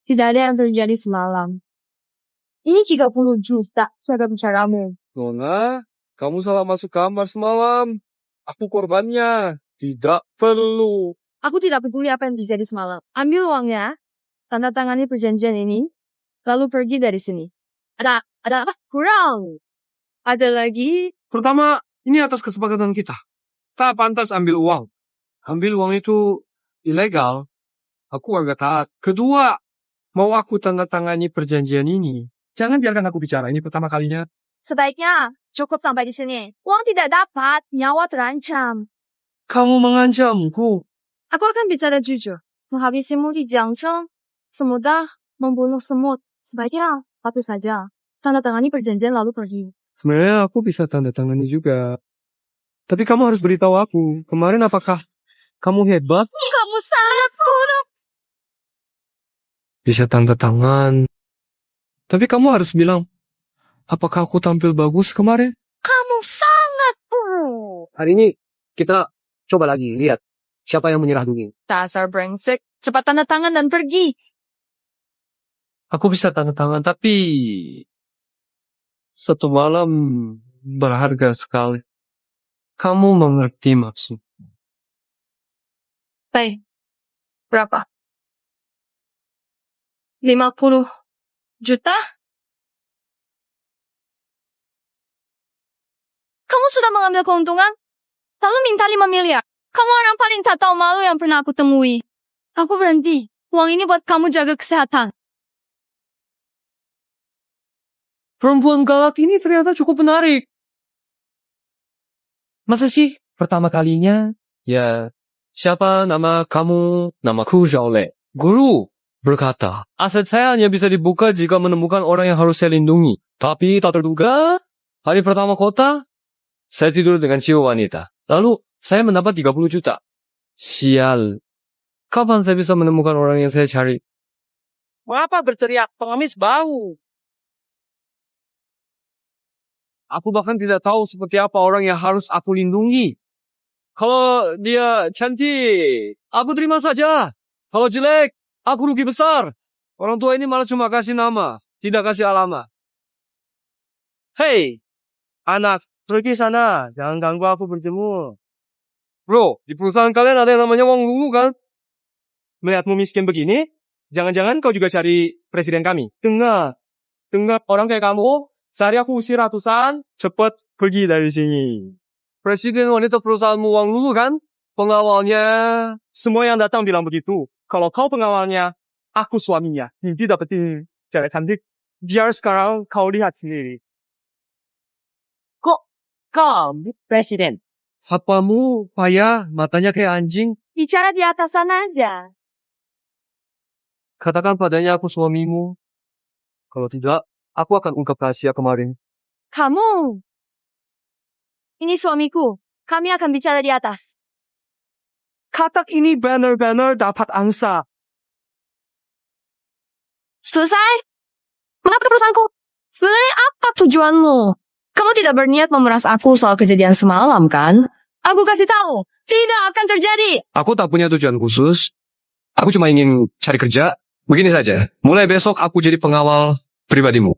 Tidak ada yang terjadi semalam. Ini 30 juta saya bicaramu. Nona, kamu salah masuk kamar semalam. Aku korbannya. Tidak perlu. Aku tidak peduli apa yang terjadi semalam. Ambil uangnya, tanda tangani perjanjian ini, lalu pergi dari sini. Ada apa? Kurang. Ada lagi? Pertama, ini atas kesepakatan kita. Tak pantas ambil uang. Ambil uang itu ilegal. Aku agak taat. Kedua, mau aku tanda tangani perjanjian ini. Jangan biarkan aku bicara. Ini pertama kalinya. Sebaiknya cukup sampai di sini. Uang tidak dapat, nyawa terancam. Kamu mengancamku. Aku akan bicara jujur. Menghabisimu di Jiangcheng semudah membunuh semut. Sebaiknya patuh saja. Tanda tangani perjanjian lalu pergi. Sebenarnya aku bisa tanda tangani juga. Tapi kamu harus beritahu aku. Kemarin apakah kamu hebat? Kamu sangat buruk. Bisa tanda tangan. Tapi kamu harus bilang, apakah aku tampil bagus kemarin? Kamu sangat buruk. Hari ini kita coba lagi lihat siapa yang menyerah dulu. Dasar brengsek. Cepat tanda tangan dan pergi. Aku bisa tanda tangan, tapi satu malam berharga sekali. Kamu mengerti maksud? Baik. Berapa? 50 juta? Kamu sudah mengambil keuntungan? Lalu minta 5 miliar. Kamu orang paling tak tahu malu yang pernah aku temui. Aku berhenti. Uang ini buat kamu jaga kesehatan. Perempuan galak ini ternyata cukup menarik. Masa sih? Pertama kalinya? Ya, siapa nama kamu? Namaku Zhaole. Guru berkata, aset saya hanya bisa dibuka jika menemukan orang yang harus saya lindungi. Tapi tak terduga, hari pertama kota, saya tidur dengan jiwa wanita. Lalu, saya mendapat 30 juta. Sial. Kapan saya bisa menemukan orang yang saya cari? Mengapa berteriak? Pengemis bau. Aku bahkan tidak tahu seperti apa orang yang harus aku lindungi. Kalau dia cantik, aku terima saja. Kalau jelek, aku rugi besar. Orang tua ini malah cuma kasih nama, tidak kasih alamat. Hei, anak, pergi sana. Jangan ganggu aku berjemur. Bro, di perusahaan kalian ada yang namanya Wang Lulu kan? Melihatmu miskin begini, jangan-jangan kau juga cari presiden kami. Dengar orang kayak kamu, sehari aku usir ratusan, cepet pergi dari sini. Presiden wanita perusahaanmu Wang Lulu kan? Pengawalnya, semua yang datang bilang begitu. Kalau kau pengawalnya, aku suaminya. Mimpi dapetin cewek cantik. Biar sekarang kau lihat sendiri. Kok kamu presiden? Satpamu payah, matanya kayak anjing. Bicara di atas sana aja. Katakan padanya aku suamimu. Kalau tidak, aku akan ungkap rahasia kemarin. Kamu. Ini suamiku. Kami akan bicara di atas. Katak ini banner-banner dapat angsa. Selesai? Mengapa perusahaanku? Sebenarnya apa tujuanmu? Kamu tidak berniat memeras aku soal kejadian semalam, kan? Aku kasih tahu, tidak akan terjadi. Aku tak punya tujuan khusus. Aku cuma ingin cari kerja. Begini saja, mulai besok aku jadi pengawal pribadimu.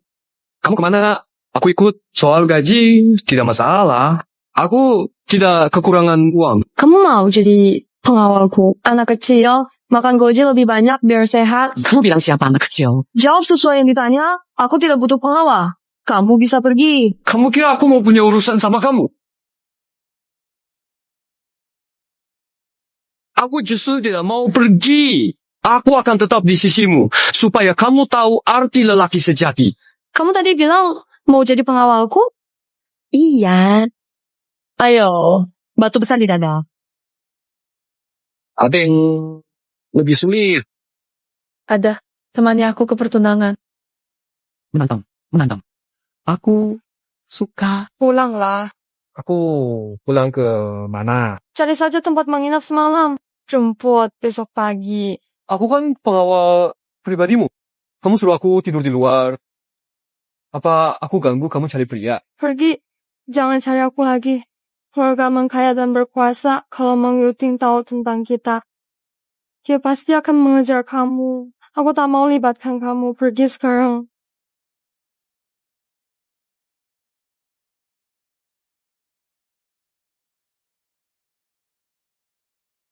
Kamu kemana? Aku ikut. Soal gaji, tidak masalah. Aku tidak kekurangan uang. Kamu mau jadi pengawalku? Anak kecil, makan goji lebih banyak biar sehat. Kamu bilang siapa anak kecil? Jawab sesuai yang ditanya, aku tidak butuh pengawal. Kamu bisa pergi. Kamu kira aku mau punya urusan sama kamu? Aku justru tidak mau pergi. Aku akan tetap di sisimu, supaya kamu tahu arti lelaki sejati. Kamu tadi bilang mau jadi pengawalku? Iya. Ayo, batu besar di dada. Ada yang lebih sulit. Ada, temani aku ke pertunangan. Menantang. Aku suka. Pulanglah. Aku pulang ke mana? Cari saja tempat menginap semalam. Jemput besok pagi. Aku kan pengawal pribadimu. Kamu suruh aku tidur di luar. Apa aku ganggu kamu cari pria? Pergi. Jangan cari aku lagi. Keluarga mengkaya dan berkuasa kalau Mang Yuting tahu tentang kita. Dia pasti akan mengejar kamu. Aku tak mau libatkan kamu. Pergi sekarang.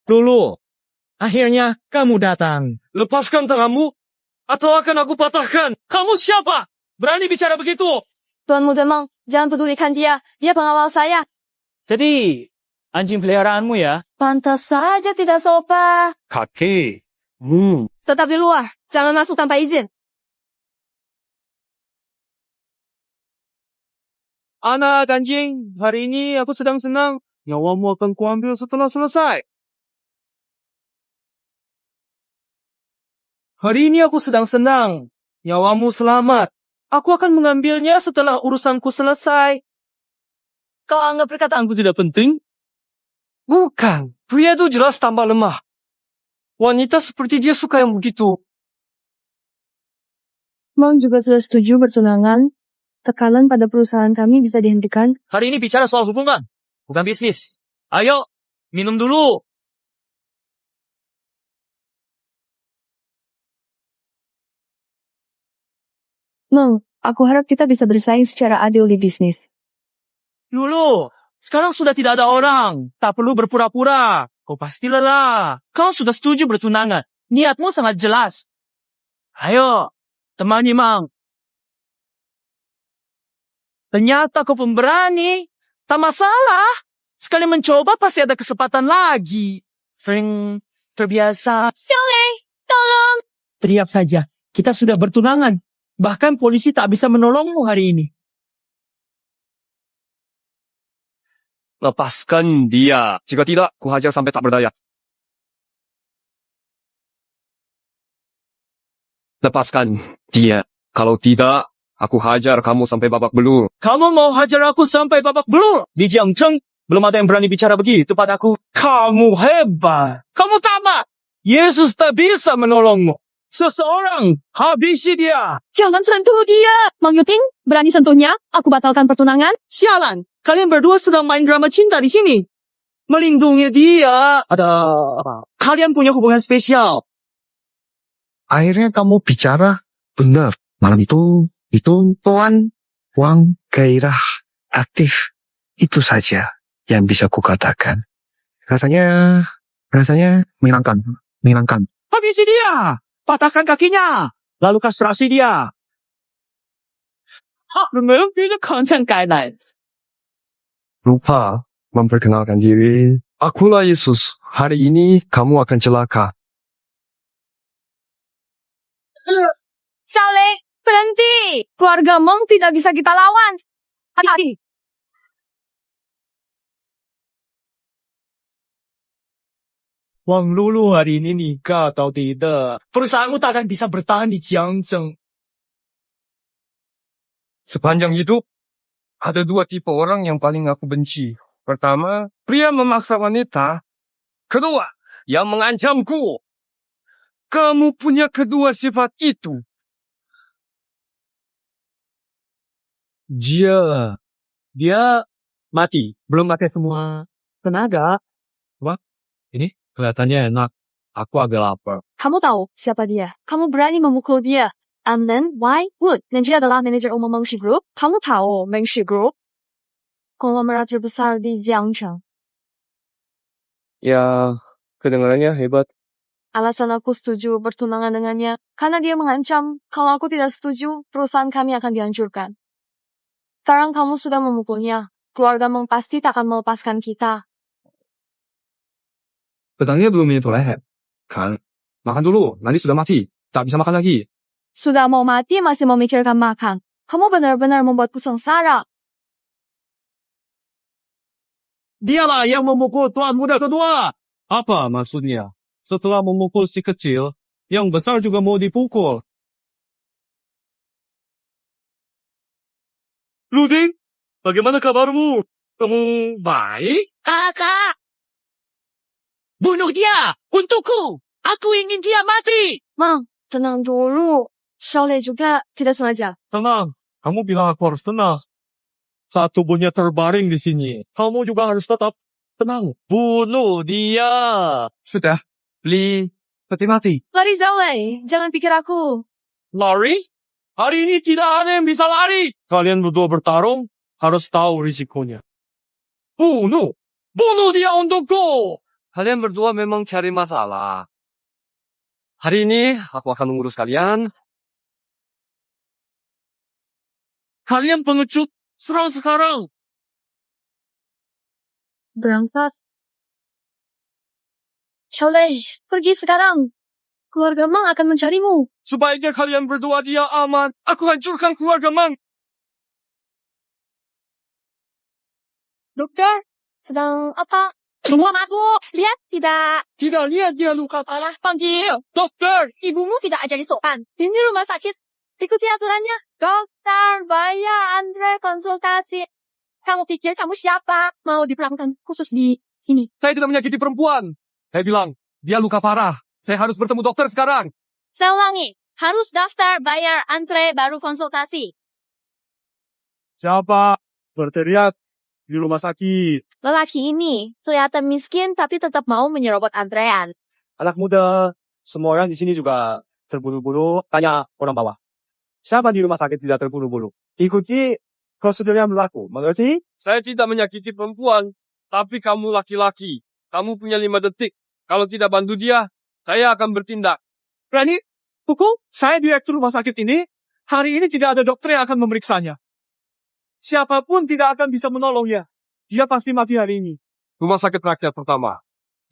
Lulu, akhirnya kamu datang. Lepaskan tanganmu, atau akan aku patahkan. Kamu siapa? Berani bicara begitu? Tuan Muda Meng, jangan pedulikan dia. Dia pengawal saya. Jadi, anjing peliharaanmu ya? Pantas saja tidak sopan. Kakek. Tetap di luar. Jangan masuk tanpa izin. Anak anjing, hari ini aku sedang senang. Nyawamu akan kuambil setelah selesai. Hari ini aku sedang senang. Nyawamu selamat. Aku akan mengambilnya setelah urusanku selesai. Kau anggap perkataanku tidak penting? Bukan. Pria itu jelas tambah lemah. Wanita seperti dia suka yang begitu. Meng juga sudah setuju bertunangan. Tekanan pada perusahaan kami bisa dihentikan. Hari ini bicara soal hubungan, bukan bisnis. Ayo, minum dulu. Meng, aku harap kita bisa bersaing secara adil di bisnis. Lulu, sekarang sudah tidak ada orang. Tak perlu berpura-pura. Kau pasti lelah. Kau sudah setuju bertunangan. Niatmu sangat jelas. Ayo, temani Mang. Ternyata kau pemberani. Tak masalah. Sekali mencoba pasti ada kesempatan lagi. Sering terbiasa. Xiaolei, tolong! Teriak saja. Kita sudah bertunangan. Bahkan polisi tak bisa menolongmu hari ini. Lepaskan dia. Jika tidak, ku hajar sampai tak berdaya. Lepaskan dia. Kalau tidak, aku hajar kamu sampai babak belur. Kamu mau hajar aku sampai babak belur? Di Jiangcheng, belum ada yang berani bicara begitu padaku. Kamu hebat. Kamu tamat. Yesus tak bisa menolongmu. Seseorang, habisi dia. Jangan sentuh dia! Mang Yuting, berani sentuhnya? Aku batalkan pertunangan. Sialan, kalian berdua sedang main drama cinta di sini. Melindungi dia. Kalian punya hubungan spesial. Akhirnya kamu bicara benar. Malam itu Tuan Wang gairah aktif. Itu saja yang bisa kukatakan. Rasanya menyenangkan. Habisi dia. Patahkan kakinya. Lalu kastrasi dia. Lupa memperkenalkan diri. Akulah Yesus. Hari ini kamu akan celaka. Xiaolei, berhenti! Keluarga Meng tidak bisa kita lawan. Hati-hati. Wang Lulu hari ini nikah atau tidak? Perusahaanmu tak akan bisa bertahan di Jiangcheng. Sepanjang hidup, ada dua tipe orang yang paling aku benci. Pertama, pria memaksa wanita. Kedua, yang mengancamku. Kamu punya kedua sifat itu. Dia mati. Belum pakai semua tenaga. Ini kelihatannya enak. Aku agak lapar. Kamu tahu siapa dia? Kamu berani memukul dia. And then, why would? Dan dia adalah manajer umum Mengshi Group. Kamu tahu Mengshi Group? Konglomerat terbesar di Jiangcheng. Ya, kedengarannya hebat. Alasan aku setuju bertunangan dengannya, karena dia mengancam, kalau aku tidak setuju, perusahaan kami akan dihancurkan. Sekarang kamu sudah memukulnya. Keluarga Meng pasti tak akan melepaskan kita. Pedangnya belum menyentuh leher. Kan? Makan dulu, nanti sudah mati. Tak bisa makan lagi. Sudah mau mati masih memikirkan makan. Kamu benar-benar membuatku sengsara. Dialah yang memukul tuan muda kedua. Apa maksudnya? Setelah memukul si kecil, yang besar juga mau dipukul. Luding, bagaimana kabarmu? Kamu baik? Kakak! Bunuh dia! Untukku! Aku ingin dia mati! Mang, tenang dulu. Xiaolei juga tidak sengaja. Tenang, kamu bilang aku harus tenang. Saat tubuhnya terbaring di sini, kamu juga harus tetap tenang. Bunuh dia! Sudah, Li, Peti mati. Lari jauh, jangan pikir aku. Lari? Hari ini tidak ada yang bisa lari. Kalian berdua bertarung, harus tahu risikonya. Bunuh! Bunuh dia untukku! Kalian berdua memang cari masalah. Hari ini aku akan mengurus kalian. Kalian pengecut, serang sekarang. Berangkat. Soleh, pergi sekarang. Keluarga Mang akan mencarimu. Sebaiknya kalian berdua dia aman. Aku hancurkan keluarga Mang. Dokter, sedang apa? Semua mabuk. Lihat tidak? Tidak lihat dia luka Parah, panggil. Dokter! Ibumu tidak ajari sopan. Ini rumah sakit. Ikuti aturannya. Dokter, bayar Andre konsultasi. Kamu pikir kamu siapa? Mau diperlakukan khusus di sini. Saya tidak menyakiti perempuan. Saya bilang, dia luka parah. Saya harus bertemu dokter sekarang. Saya ulangi. Harus daftar, bayar antre, baru konsultasi. Siapa? Berteriak di rumah sakit. Lelaki ini kelihatan miskin tapi tetap mau menyerobot antrean. Anak muda, semua orang di sini juga terburu-buru. Tanya orang bawah. Siapa di rumah sakit tidak terburu-buru? Ikuti prosedur yang berlaku. Mengerti? Saya tidak menyakiti perempuan. Tapi kamu laki-laki. Kamu punya 5 detik. Kalau tidak bantu dia, saya akan bertindak. Berani? Pukul? Saya direktur rumah sakit ini. Hari ini tidak ada dokter yang akan memeriksanya. Siapapun tidak akan bisa menolongnya. Dia pasti mati hari ini. Rumah sakit rakyat pertama.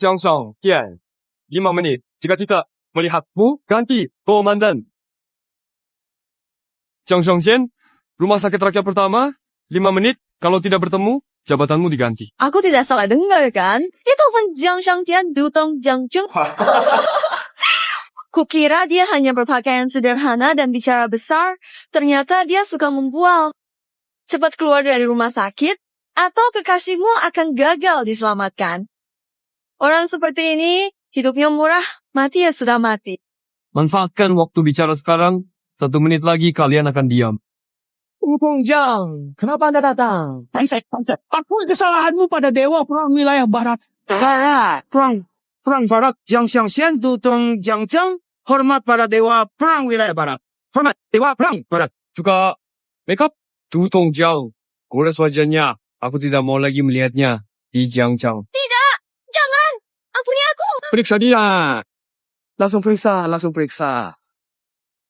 Jiangshan, Tian. 5 menit. Jika tidak melihatmu, ganti komandan. Jiangshan Tian, rumah sakit rakyat pertama. 5 menit. Kalau tidak bertemu, jabatanmu diganti. Aku tidak salah dengar kan? Itu penjangshangtian dutong jangjung. Kukira dia hanya berpakaian sederhana dan bicara besar. Ternyata dia suka membual. Cepat keluar dari rumah sakit, atau kekasihmu akan gagal diselamatkan. Orang seperti ini, hidupnya murah, mati ya sudah mati. Manfaatkan waktu bicara sekarang. 1 menit lagi kalian akan diam. Pengjang, kenapa Anda datang? Pansek. Akui kesalahanmu pada Dewa Perang Wilayah Barat. Perang Barat, Jiangxian Dutong Jiangzheng. Hormat pada Dewa Perang Wilayah Barat. Hormat Dewa Perang Barat. Juga make up. Dutong Jiang. Kuras wajahnya. Aku tidak mau lagi melihatnya di Jiangzheng. Tidak, jangan, ampuni aku. Periksa dia. Langsung periksa.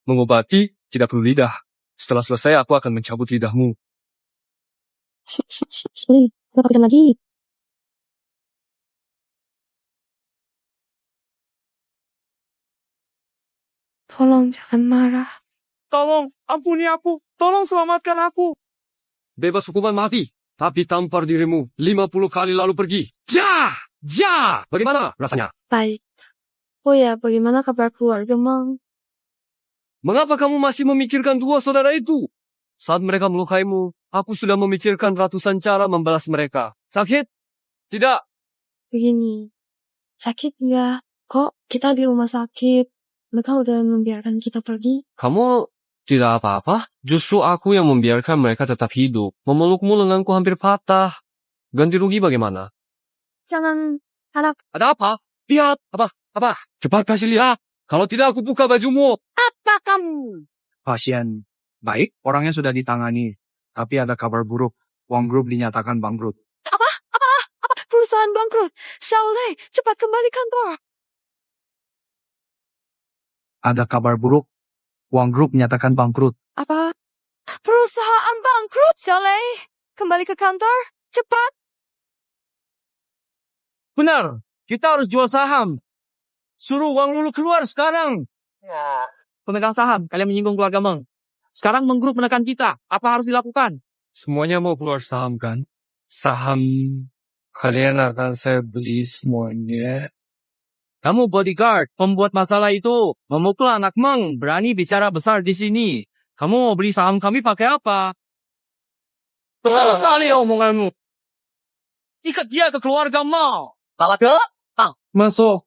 Mengobati tidak perlu lidah. Setelah selesai aku akan mencabut lidahmu. Kenapa lagi? Tolong jangan marah. Tolong, ampuni aku. Tolong selamatkan aku. Bebas hukuman mati. Tapi tampar dirimu 50 kali lalu pergi. Ja! Bagaimana rasanya? Baik. Oh ya, bagaimana kabar keluarga, Mang? Mengapa kamu masih memikirkan 2 saudara itu? Saat mereka melukaimu, aku sudah memikirkan ratusan cara membalas mereka. Sakit? Tidak. Begini, sakit ya? Kok kita di rumah sakit? Mereka udah membiarkan kita pergi? Kamu tidak apa-apa? Justru aku yang membiarkan mereka tetap hidup. Memelukmu lenganku hampir patah. Ganti rugi bagaimana? Jangan harap. Ada apa? Lihat. Apa? Cepat kasih lihat. Kalau tidak aku buka bajumu. Apa kamu? Pasien baik, orangnya sudah ditangani. Tapi ada kabar buruk. Wang Group dinyatakan bangkrut. Apa? Perusahaan bangkrut. Shaolei, cepat kembali kantor. Ada kabar buruk. Wang Group menyatakan bangkrut. Apa? Perusahaan bangkrut. Shaolei, kembali ke kantor. Cepat. Benar, kita harus jual saham. Suruh Wang Lulu keluar sekarang. Pemegang saham, kalian menyinggung keluarga Meng. Sekarang Meng Group menekan kita. Apa harus dilakukan? Semuanya mau keluar saham kan? Saham kalian akan saya beli semuanya. Kamu bodyguard, pembuat masalah itu. Memukul anak Meng, berani bicara besar di sini. Kamu mau beli saham kami pakai apa? Besar sekali omonganmu. Ikat dia ke keluarga Meng. Bawa ke? Masuk.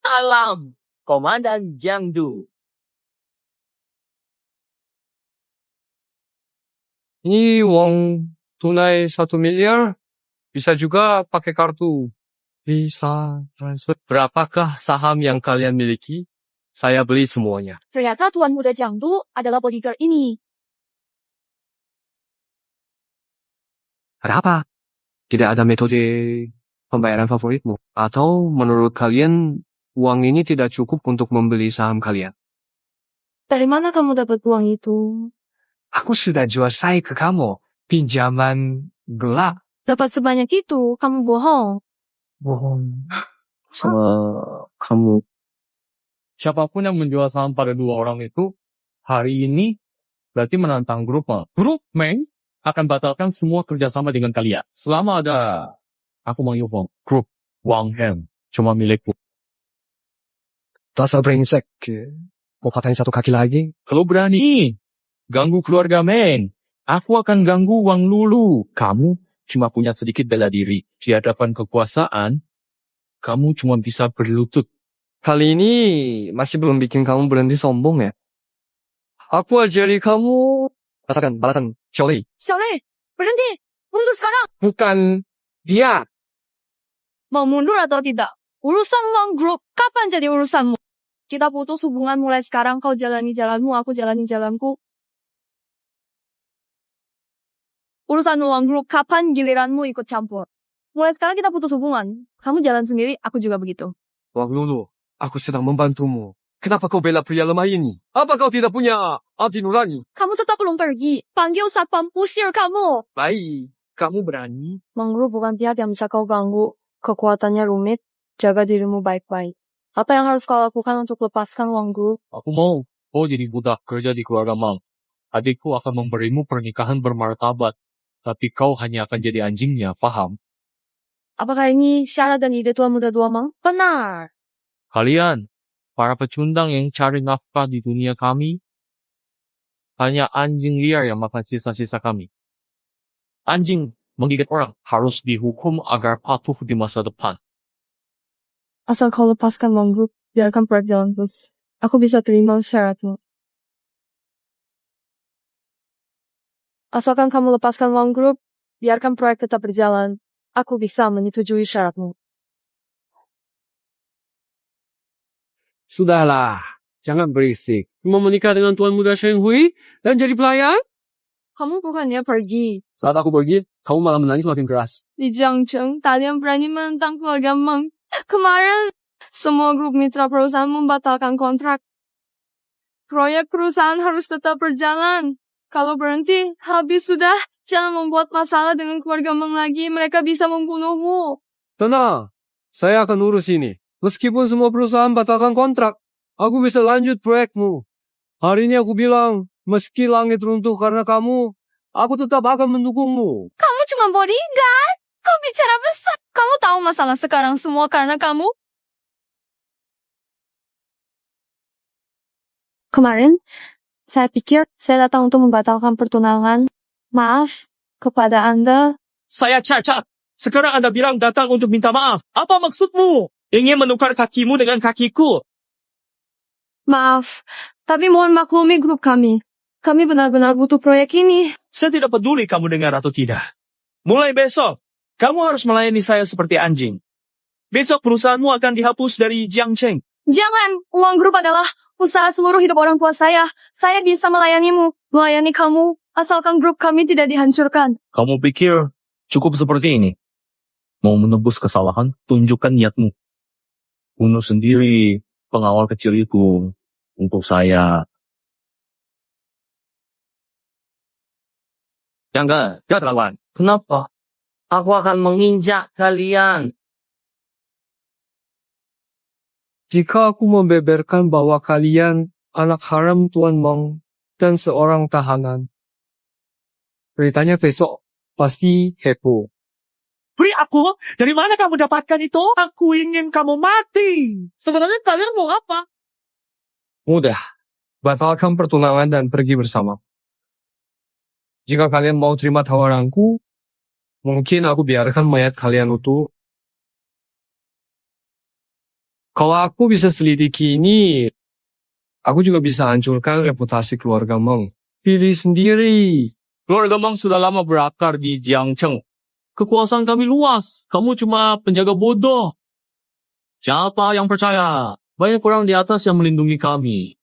Alam, Komandan Jiangdu. Ini uang tunai 1 miliar. Bisa juga pakai kartu. Bisa transfer. Berapakah saham yang kalian miliki? Saya beli semuanya. Ternyata Tuan Muda Jiangdu adalah bodyguard ini. Ada apa? Tidak ada metode pembayaran favoritmu? Atau menurut kalian uang ini tidak cukup untuk membeli saham kalian? Dari mana kamu dapat uang itu? Aku sudah jual saya ke kamu. Pinjaman gelap. Dapat sebanyak itu, kamu bohong. Bohong. Sama kamu. Siapapun yang menjual saham pada dua orang itu, hari ini berarti menantang grup Meng. Grup Meng akan batalkan semua kerjasama dengan kalian. Selama ada aku Mang Yufeng, grup Wang Hem, cuma milikku. Dasar brengsek. Mau patahin satu kaki lagi? Kalau berani ganggu keluarga Meng, aku akan ganggu Wang Lulu. Kamu cuma punya sedikit bela diri. Di hadapan kekuasaan, kamu cuma bisa berlutut. Kali ini masih belum bikin kamu berhenti sombong ya? Aku ajari kamu. Rasakan balasan Xiaolei. Xiaolei, berhenti. Mundur sekarang. Bukan dia. Mau mundur atau tidak? Urusan Wang Group, kapan jadi urusanmu? Kita putus hubungan mulai sekarang. Kau jalani jalanmu, aku jalani jalanku. Urusan Wang Group, kapan giliranmu ikut campur? Mulai sekarang kita putus hubungan. Kamu jalan sendiri, aku juga begitu. Wang Lulu, aku sedang membantumu. Kenapa kau bela pria lemah ini? Apa kau tidak punya hati nurani? Kamu tetap belum pergi. Panggil satpam pusir kamu. Baik, kamu berani. Wang Group bukan pihak yang bisa kau ganggu. Kekuatannya rumit. Jaga dirimu baik-baik. Apa yang harus kau lakukan untuk lepaskan Wang Group? Aku mau kau jadi budak kerja di keluarga Mang. Adikku akan memberimu pernikahan bermartabat. Tapi kau hanya akan jadi anjingnya, paham? Apakah ini syarat dan ide Tuan Muda Dua Mang? Benar. Kalian, para pecundang yang cari nafkah di dunia kami, hanya anjing liar yang makan sisa-sisa kami. Anjing menggigit orang harus dihukum agar patuh di masa depan. Asal kau lepaskan Wang Group, biarkan proyek jalan terus. Aku bisa terima syaratmu. Asalkan kamu lepaskan Wang Group, biarkan proyek tetap berjalan. Aku bisa menyetujui syaratmu. Sudahlah, jangan berisik. Mau menikah dengan Tuan Muda Sheng Hui dan jadi pelayan? Kamu bukannya pergi. Saat aku pergi, kamu malah menangis makin keras. Di Jiangcheng, tadi yang berani menentang keluarga Meng. Kemarin, semua grup mitra perusahaan membatalkan kontrak. Proyek perusahaan harus tetap berjalan. Kalau berhenti, habis sudah. Jangan membuat masalah dengan keluarga Meng lagi. Mereka bisa membunuhmu. Tenang, saya akan urus ini. Meskipun semua perusahaan batalkan kontrak, aku bisa lanjut proyekmu. Hari ini aku bilang, meski langit runtuh karena kamu, aku tetap akan mendukungmu. Kamu cuma bodyguard. Kau bicara besar. Kamu tahu masalah sekarang semua karena kamu? Kemarin, saya pikir saya datang untuk membatalkan pertunangan. Maaf kepada Anda. Saya cacat. Sekarang Anda bilang datang untuk minta maaf. Apa maksudmu? Ingin menukar kakimu dengan kakiku? Maaf, tapi mohon maklumi grup kami. Kami benar-benar butuh proyek ini. Saya tidak peduli kamu dengar atau tidak. Mulai besok, kamu harus melayani saya seperti anjing. Besok perusahaanmu akan dihapus dari Jiangcheng. Jangan, uang grup adalah usaha seluruh hidup orang tua saya. Saya bisa melayanimu, melayani kamu, asalkan grup kami tidak dihancurkan. Kamu pikir cukup seperti ini? Mau menebus kesalahan, tunjukkan niatmu. Bunuh sendiri pengawal kecil itu untuk saya. Jangan terlawan. Kenapa? Aku akan menginjak kalian. Jika aku membeberkan bahwa kalian anak haram Tuan Meng dan seorang tahanan, beritanya besok pasti heboh. Beri aku, dari mana kamu dapatkan itu? Aku ingin kamu mati. Sebenarnya kalian mau apa? Mudah, batalkan pertunangan dan pergi bersama. Jika kalian mau terima tawaranku, mungkin aku biarkan mayat kalian utuh. Kalau aku bisa selidiki ini, aku juga bisa hancurkan reputasi keluarga Meng. Pilih sendiri. Keluarga Mang sudah lama berakar di Jiangcheng. Kekuasaan kami luas. Kamu cuma penjaga bodoh. Siapa yang percaya? Banyak orang di atas yang melindungi kami.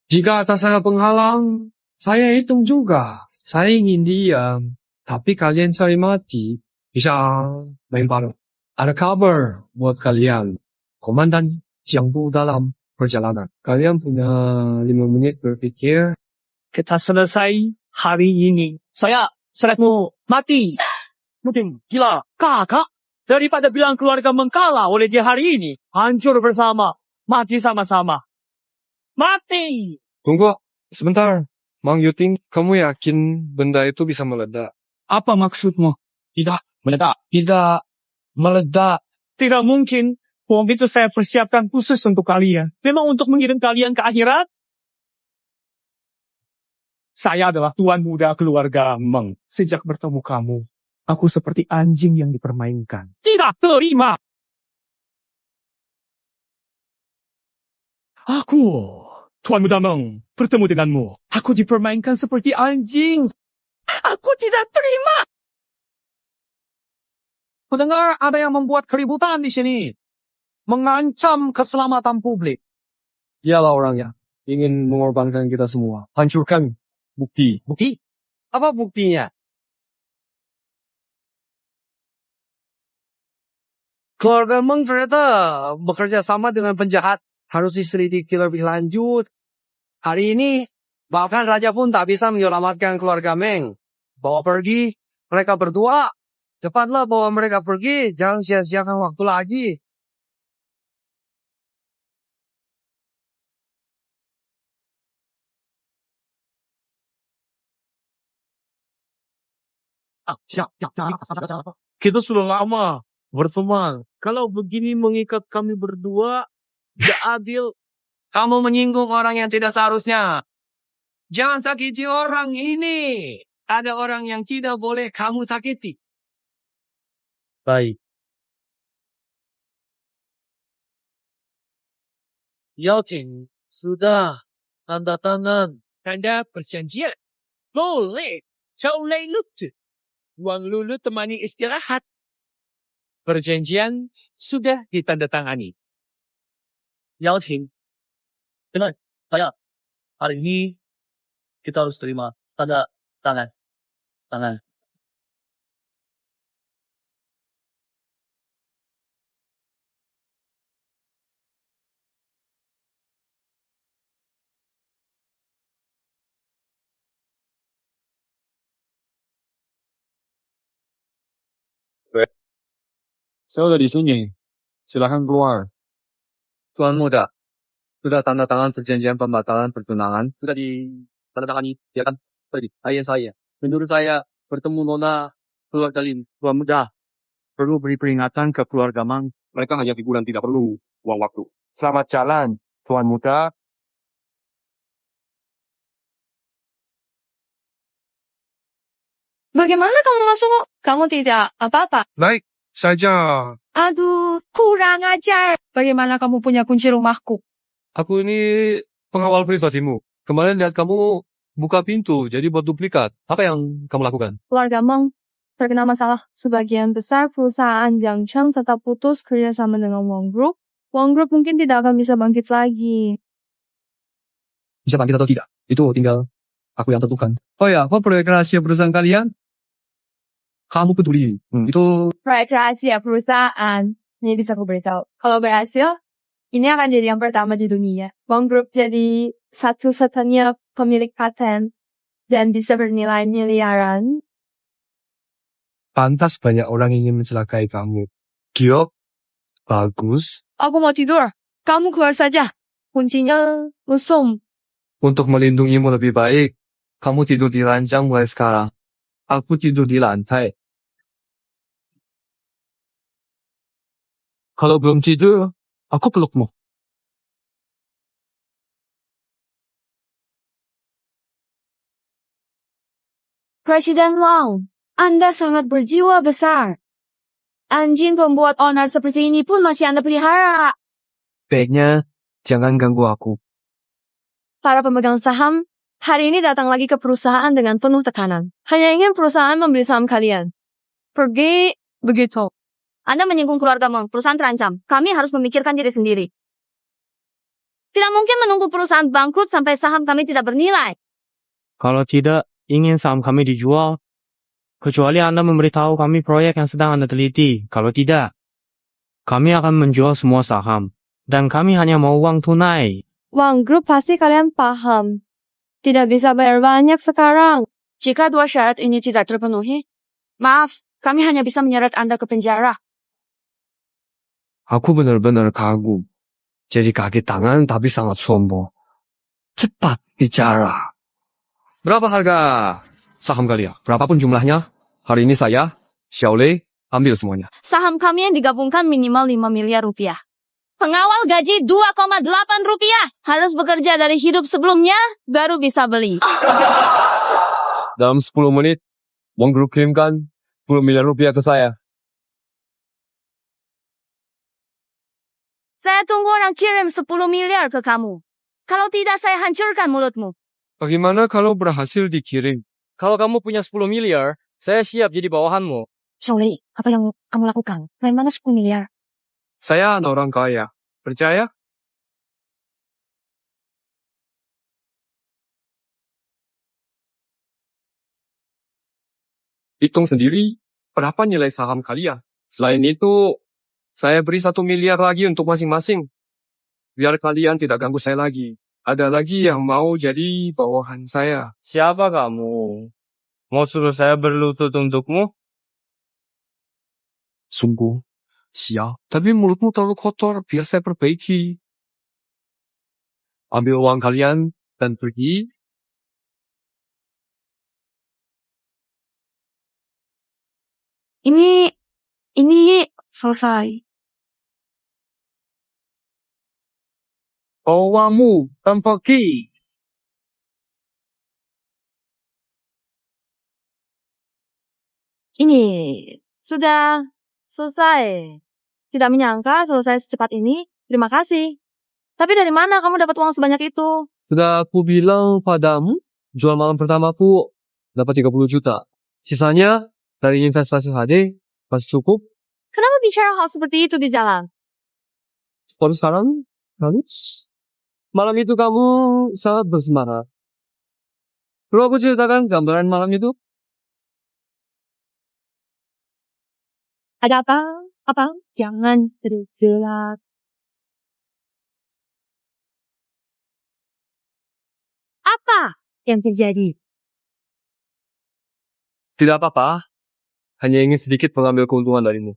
Jika atasan penghalang, saya hitung juga. Saya ingin diam, tapi kalian cari mati. Bisa main bareng. Ada kabar buat kalian. Komandan Jiangbu dalam perjalanan. Kalian punya 5 menit berpikir. Kita selesai hari ini. Saya mau mati. Mungkin gila. Kakak, daripada bilang keluarga mengkalah oleh dia hari ini, hancur bersama. Mati sama-sama. Mati! Tunggu, sebentar. Mang Yuting, kamu yakin benda itu bisa meledak? Apa maksudmu? Tidak meledak. Tidak meledak. Tidak mungkin. Bom itu saya persiapkan khusus untuk kalian. Memang untuk mengirim kalian ke akhirat. Saya adalah tuan muda keluarga Meng. Sejak bertemu kamu, aku seperti anjing yang dipermainkan. Tidak terima! Aku, tuan muda Meng, bertemu denganmu. Aku dipermainkan seperti anjing. Aku tidak terima! Mendengar ada yang membuat keributan di sini. Mengancam keselamatan publik. Dialah orangnya. Ingin mengorbankan kita semua. Hancurkan bukti. Bukti? Apa buktinya? Keluarga Meng ternyata bekerja sama dengan penjahat. Harus diselidiki lebih lanjut. Hari ini, bahkan raja pun tak bisa menyelamatkan keluarga Meng. Bawa pergi mereka berdua. Cepatlah bawa mereka pergi. Jangan sia-siakan waktu lagi. Kita sudah lama berteman. Kalau begini mengikat kami berdua, tidak adil. Kamu menyinggung orang yang tidak seharusnya. Jangan sakiti orang ini. Ada orang yang tidak boleh kamu sakiti. Baik. Yakin, sudah. Tanda tangan. Tanda perjanjian. Boleh. Colai lutu. Uang lulu temani istirahat. Perjanjian sudah ditandatangani. Yakin. Dengar, saya. Hari ini, kita harus terima tanda tangan. Tangan. Saya udah di sini. Silakan keluar. Tuan muda, sudah tanda tangan perjanjian pembatalan pertunangan. Sudah ditandatangani, ya kan? Tadi, ayah saya. Menurut saya, bertemu Nona keluar kali. Tuan muda, perlu beri peringatan ke keluarga Mang. Mereka hanya figuran, tidak perlu uang waktu. Selamat jalan, Tuan muda. Bagaimana kamu masuk? Kamu tidak apa-apa. Baik saja. Aduh, kurang ajar. Bagaimana kamu punya kunci rumahku? Aku ini pengawal pribadimu. Kemarin lihat kamu buka pintu, jadi buat duplikat. Apa yang kamu lakukan? Keluarga Meng terkena masalah. Sebagian besar perusahaan Jiangcheng tetap putus kerjasama dengan Wong Group. Wong Group mungkin tidak akan bisa bangkit lagi. Bisa bangkit atau tidak? Itu tinggal aku yang tentukan. Oh ya, apa proyek rahasia perusahaan kalian? Kamu peduli. Itu Proyek rahasia perusahaan. Ini bisa aku beritahu. Kalau berhasil, ini akan jadi yang pertama di dunia. Wong Group jadi satu-satunya pemilik paten dan bisa bernilai miliaran. pantas banyak orang ingin mencelakai kamu. Giok, bagus. Aku mau tidur. Kamu keluar saja. Kuncinya usum. Untuk melindungimu lebih baik, kamu tidur di ranjang mulai sekarang. Aku tidur di lantai. Kalau belum tidur, aku pelukmu. Presiden Wang, Anda sangat berjiwa besar. Anjing pembuat onar seperti ini pun masih Anda pelihara. Baiknya, jangan ganggu aku. Para pemegang saham, Hari ini datang lagi ke perusahaan dengan penuh tekanan. Hanya ingin perusahaan membeli saham kalian. Pergi begitu. Anda menyinggung keluarga Meng. Perusahaan terancam. Kami harus memikirkan diri sendiri. Tidak mungkin menunggu perusahaan bangkrut sampai saham kami tidak bernilai. Kalau tidak ingin saham kami dijual, kecuali Anda memberitahu kami proyek yang sedang Anda teliti. Kalau tidak, kami akan menjual semua saham. Dan kami hanya mau uang tunai. Uang grup pasti kalian paham. Tidak bisa bayar banyak sekarang. Jika dua syarat ini tidak terpenuhi, maaf, kami hanya bisa menyeret Anda ke penjara. Aku benar-benar kagum. Jadi kaki tangan tapi sangat sombong. Cepat bicara. Berapa harga saham kalian? Berapapun jumlahnya, hari ini saya, Xiaolei, ambil semuanya. Saham kami yang digabungkan minimal 5 miliar rupiah. Pengawal gaji 2,8 rupiah. Harus bekerja dari hidup sebelumnya, baru bisa beli. Dalam 10 menit, uang grup kirimkan 10 miliar rupiah ke saya. Saya tunggu orang kirim 10 miliar ke kamu. Kalau tidak, saya hancurkan mulutmu. Bagaimana kalau berhasil dikirim? Kalau kamu punya 10 miliar, saya siap jadi bawahanmu. Xiaolei, apa yang kamu lakukan? Dari mana 10 miliar? Saya anak orang kaya. Percaya? Hitung sendiri berapa nilai saham kalian. Selain itu, saya beri 1 miliar lagi untuk masing-masing. Biar kalian tidak ganggu saya lagi. Ada lagi yang mau jadi bawahan saya. Siapa kamu? Mau suruh saya berlutut untukmu? Sungguh, siap. Tapi mulutmu terlalu kotor, biar saya perbaiki. Ambil uang kalian dan pergi. Ini selesai. Bawamu dan pergi. Ini sudah selesai. Tidak menyangka selesai secepat ini. Terima kasih. Tapi dari mana kamu dapat uang sebanyak itu? Sudah aku bilang padamu, jual malam pertamaku dapat 30 juta. Sisanya dari investasi HD masih cukup. Kenapa bicara hal seperti itu di jalan? Baru sekarang, lalu malam itu kamu sangat bersemangat. Perlu aku ceritakan gambaran malam itu? Ada apa? Apa? Jangan terjelat. Apa yang terjadi? Tidak apa-apa. Hanya ingin sedikit mengambil keuntungan darimu.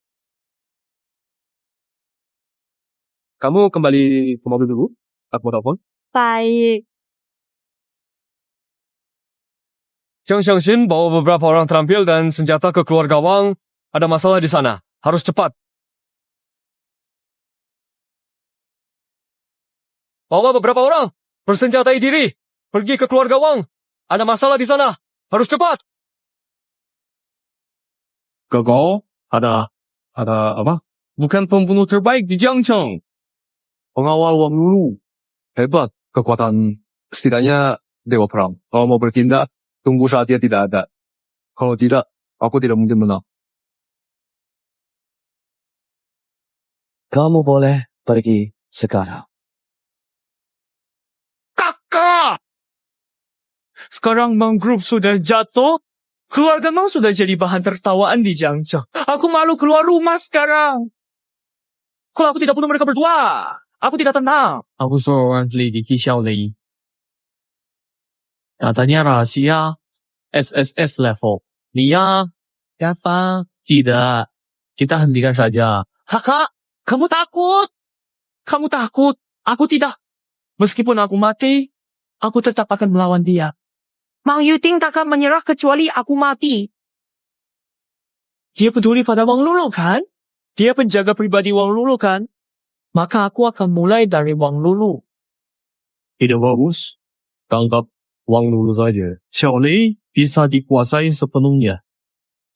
Kamu kembali ke mobil dulu. Aku mau telepon. Baik. Zhang Xiangxin bawa beberapa orang terampil dan senjata ke keluarga Wang. Ada masalah di sana. Harus cepat. Bawa beberapa orang. Bersenjatai diri. Pergi ke keluarga Wang. Ada masalah di sana. Harus cepat. Gagal? Ada apa? Bukan pembunuh terbaik di Jiangcheng. Pengawal Wang Lulu. Hebat kekuatan. Setidaknya Dewa Perang. Kalau mau bertindak, tunggu saat dia tidak ada. Kalau tidak, aku tidak mungkin menang. Kamu boleh pergi sekarang. Kakak! Sekarang Mang Group sudah jatuh. Keluarga Mang sudah jadi bahan tertawaan di Jiangcheng. Aku malu keluar rumah sekarang. Kalau aku tidak bunuh mereka berdua, aku tidak tenang. Aku seorang selidiki Xiaolei. Katanya rahasia SSS level. Nia, siapa? Tidak. Kita hentikan saja. Kakak, kamu takut? Kamu takut? Aku tidak. Meskipun aku mati, aku tetap akan melawan dia. Mang Yuting takkan menyerah kecuali aku mati. Dia peduli pada Wang Lulu kan? Dia penjaga pribadi Wang Lulu kan? Maka aku akan mulai dari Wang Lulu. Tidak bagus. Tangkap Wang Lulu saja. Xiaolei bisa dikuasai sepenuhnya.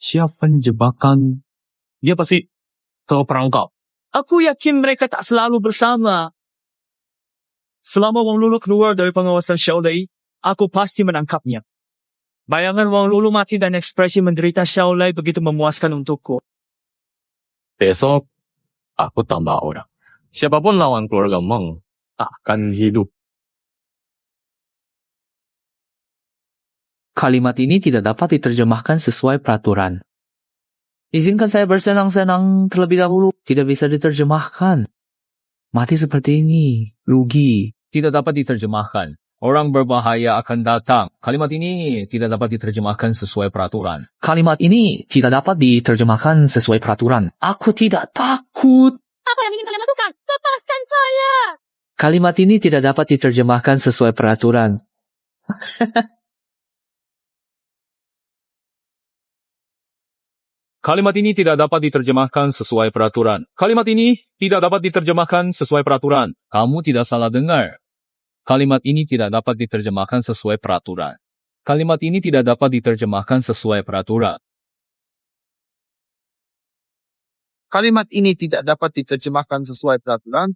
Siapa jebakan? Dia pasti terperangkap. Aku yakin mereka tak selalu bersama. Selama Wang Lulu keluar dari pengawasan Xiaolei, Aku pasti menangkapnya. Bayangan Wang Lulu mati dan ekspresi menderita Xiaolai begitu memuaskan untukku. Besok, aku tambah orang. Siapapun lawan keluarga Meng, akan hidup. Kalimat ini tidak dapat diterjemahkan sesuai peraturan. Izinkan saya bersenang-senang terlebih dahulu. Tidak bisa diterjemahkan. Mati seperti ini. Rugi. Tidak dapat diterjemahkan. Orang berbahaya akan datang. Kalimat ini tidak dapat diterjemahkan sesuai peraturan. Kalimat ini tidak dapat diterjemahkan sesuai peraturan. Aku tidak takut. Apa yang ingin kalian lakukan? Lepaskan saya! Kalimat ini tidak dapat diterjemahkan sesuai peraturan. Kalimat ini tidak dapat diterjemahkan sesuai peraturan. Kalimat ini tidak dapat diterjemahkan sesuai peraturan. Kamu tidak salah dengar. Kalimat ini tidak dapat diterjemahkan sesuai peraturan. Kalimat ini tidak dapat diterjemahkan sesuai peraturan. Kalimat ini tidak dapat diterjemahkan sesuai peraturan.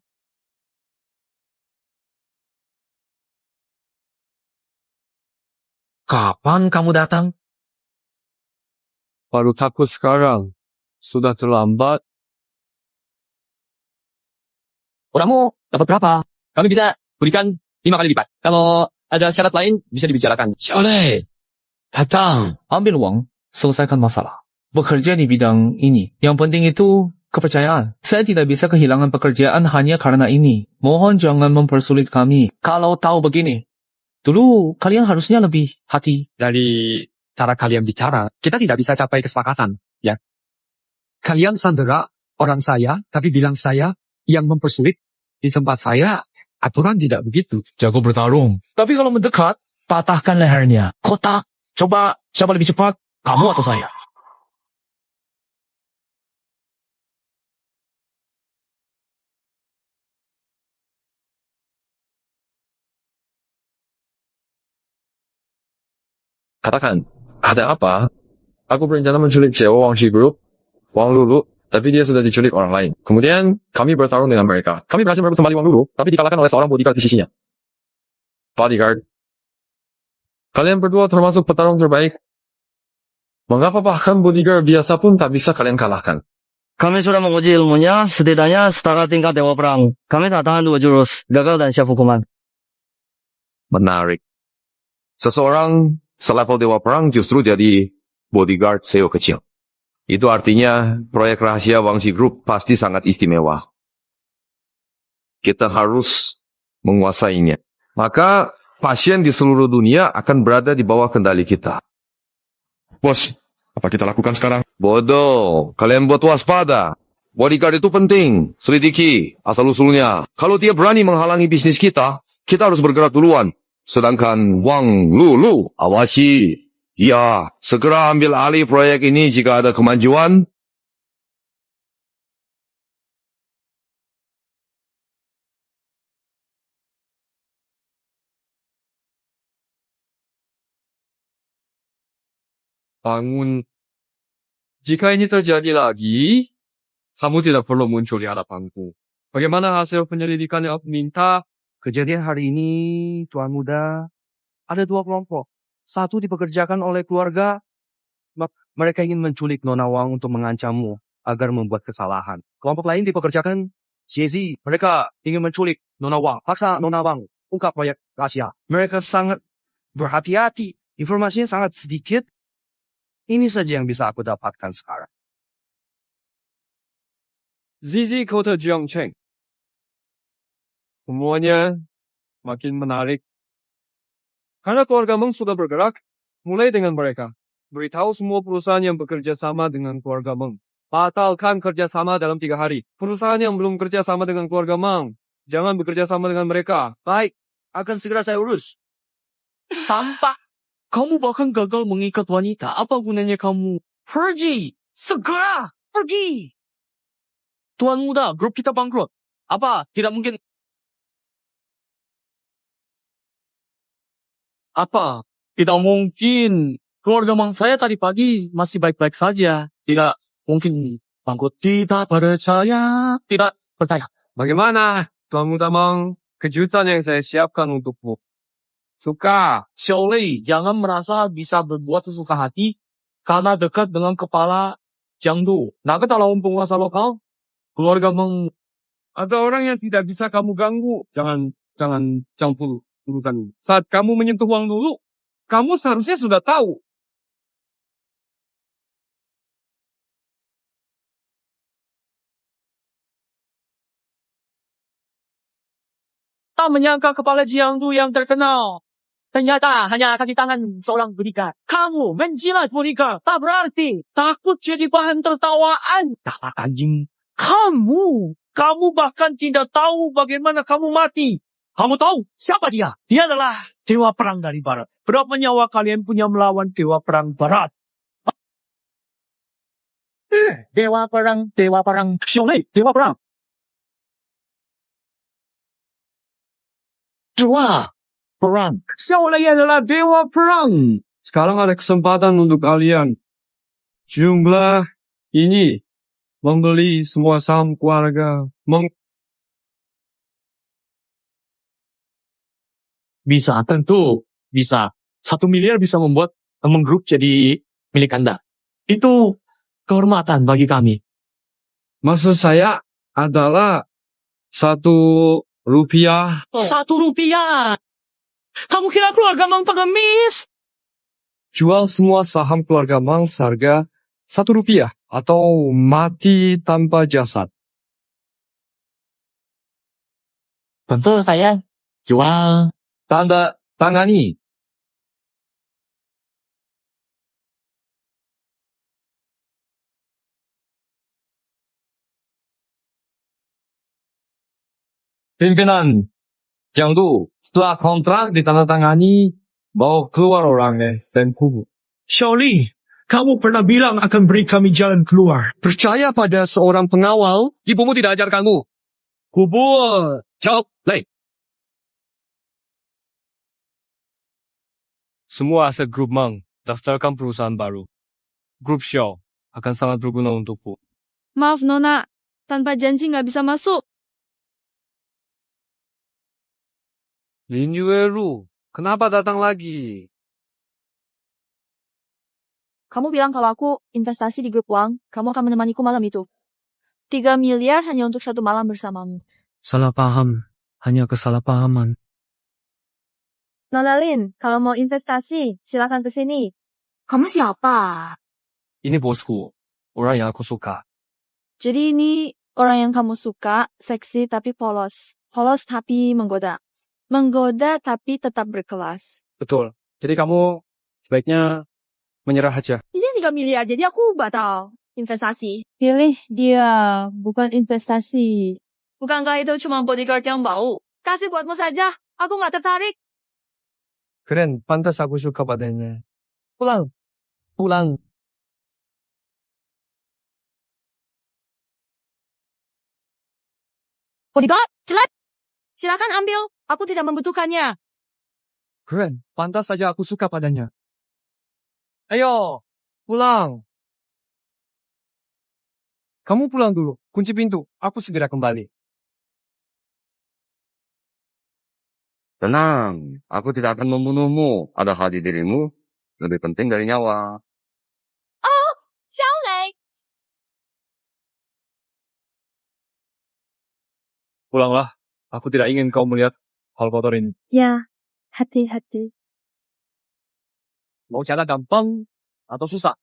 Kapan kamu datang? Baru takut sekarang. Sudah terlambat. Orangmu dapat berapa? Kami bisa berikan 5 kali lipat. Kalau ada syarat lain, bisa dibicarakan. Xiaolai, datang. Ambil uang, selesaikan masalah. Bekerja di bidang ini. Yang penting itu kepercayaan. Saya tidak bisa kehilangan pekerjaan hanya karena ini. Mohon jangan mempersulit kami. Kalau tahu begini, dulu kalian harusnya lebih hati. Dari cara kalian bicara, kita tidak bisa capai kesepakatan, ya. Kalian sandera orang saya, tapi bilang saya yang mempersulit. Di tempat saya, aturan tidak begitu. Jago bertarung. Tapi kalau mendekat, patahkan lehernya. Kotak. Coba, siapa lebih cepat? Kamu atau saya? Katakan, ada apa? Aku berencana menculik cewek Wangxi Group, Wang Lulu, tapi dia sudah diculik orang lain. Kemudian, kami bertarung dengan mereka. Kami berhasil merebut kembali Wang Lulu, tapi dikalahkan oleh seorang bodyguard di sisinya. Bodyguard. Kalian berdua termasuk petarung terbaik. Mengapa bahkan bodyguard biasa pun tak bisa kalian kalahkan? Kami sudah menguji ilmunya, setidaknya setara tingkat dewa perang. Kami tak tahan 2 jurus, gagal dan siap hukuman. Menarik. Seseorang selevel dewa perang justru jadi bodyguard CEO kecil. Itu artinya proyek rahasia Wangxi Group pasti sangat istimewa. Kita harus menguasainya. Maka pasien di seluruh dunia akan berada di bawah kendali kita. Bos, apa kita lakukan sekarang? Bodoh, kalian buat waspada. Bodyguard itu penting, selidiki asal-usulnya. Kalau dia berani menghalangi bisnis kita, kita harus bergerak duluan. Sedangkan Wang Lulu, awasi. Ya, segera ambil alih proyek ini jika ada kemajuan. Bangun. Jika ini terjadi lagi, kamu tidak perlu muncul di hadapanku. Bagaimana hasil penyelidikan yang aku minta? Kejadian hari ini, Tuan Muda, ada 2 kelompok. Satu dipekerjakan oleh keluarga. Mereka ingin menculik Nona Wang untuk mengancammu agar membuat kesalahan. Kelompok lain dipekerjakan Jezi. Mereka ingin menculik Nona Wang. Paksa Nona Wang ungkap proyek rahasia. Mereka sangat berhati-hati. Informasinya sangat sedikit. Ini saja yang bisa aku dapatkan sekarang. Zizi Kota Jiangcheng. Semuanya makin menarik. Karena keluarga Meng sudah bergerak, mulai dengan mereka. Beritahu semua perusahaan yang bekerja sama dengan keluarga Meng. Batalkan kerjasama dalam 3 hari. Perusahaan yang belum kerja sama dengan keluarga Meng, jangan bekerja sama dengan mereka. Baik, akan segera saya urus. Tampak. Kamu bahkan gagal mengikat wanita. Apa gunanya kamu? Pergi! Segera! Pergi! Tuan Muda, grup kita bangkrut. Apa? Tidak mungkin. Apa? Tidak mungkin. Keluarga Mang saya tadi pagi masih baik-baik saja. Tidak mungkin bangkrut. Tidak percaya. Tidak percaya. Bagaimana, Tuan Muda Meng? Kejutan yang saya siapkan untukmu. Suka. Xiaolei, jangan merasa bisa berbuat sesuka hati karena dekat dengan kepala Jiangdu. Nah, kalau penguasa lokal, keluarga Ada orang yang tidak bisa kamu ganggu. Jangan campur urusan. Saat kamu menyentuh Wang Lulu, kamu seharusnya sudah tahu. tak menyangka kepala Jiangdu yang terkenal. Ternyata hanya kaki tangan seorang bodyguard. Kamu menjilat bodyguard. Tak berarti takut jadi bahan tertawaan. Dasar anjing. Kamu bahkan tidak tahu bagaimana kamu mati. Kamu tahu siapa dia? Dia adalah dewa perang dari barat. Berapa nyawa kalian punya melawan dewa perang barat? Dewa perang. Xiaolei, dewa perang. Dewa perang. Xiaolei adalah dewa perang. Sekarang ada kesempatan untuk kalian. Jumlah ini membeli semua saham keluarga. Bisa, tentu. Bisa. 1 miliar bisa membuat grup jadi milik Anda. Itu kehormatan bagi kami. Maksud saya adalah 1 rupiah. 1 rupiah. Kamu kira keluarga Mang pengemis? Jual semua saham keluarga Mang seharga 1 rupiah. Atau mati tanpa jasad. Tentu saya jual. Tanda tangani. Pimpinan Jiangdu, setelah kontrak ditandatangani, bawa keluar orangnya dan kubur. Xiaolei, kamu pernah bilang akan beri kami jalan keluar. Percaya pada seorang pengawal? Ibumu tidak ajarkanmu. Kubur. Cok, Lei. Semua aset grup Mang, daftarkan perusahaan baru. Grup Xiao akan sangat berguna untukku. Maaf Nona, tanpa janji nggak bisa masuk. Lin Yueru, kenapa datang lagi? Kamu bilang kalau aku investasi di grup Wang, kamu akan menemaniku malam itu. 3 miliar hanya untuk 1 malam bersamamu. Salah paham. Hanya kesalahpahaman. Nona Lin, kalau mau investasi, silakan ke sini. Kamu siapa? Ini bosku, orang yang aku suka. Jadi ini orang yang kamu suka, seksi tapi polos. Polos tapi menggoda. Menggoda tapi tetap berkelas. Betul. Jadi kamu sebaiknya menyerah aja. Ini 3 miliar, jadi aku batal investasi. Pilih dia, bukan investasi. Bukankah itu cuma bodyguard yang bau? Kasih buatmu saja, aku nggak tertarik. Keren, pantas aku suka padanya. Pulang. Bodyguard, celat! Silakan ambil, aku tidak membutuhkannya. Keren, pantas saja aku suka padanya. Ayo, pulang. Kamu pulang dulu, kunci pintu, aku segera kembali. Tenang, aku tidak akan membunuhmu. Ada hati dirimu lebih penting dari nyawa. Oh, Xiaolei. Pulanglah, aku tidak ingin kau melihat hal kotor ini. Ya, hati-hati. Mau cara gampang atau susah?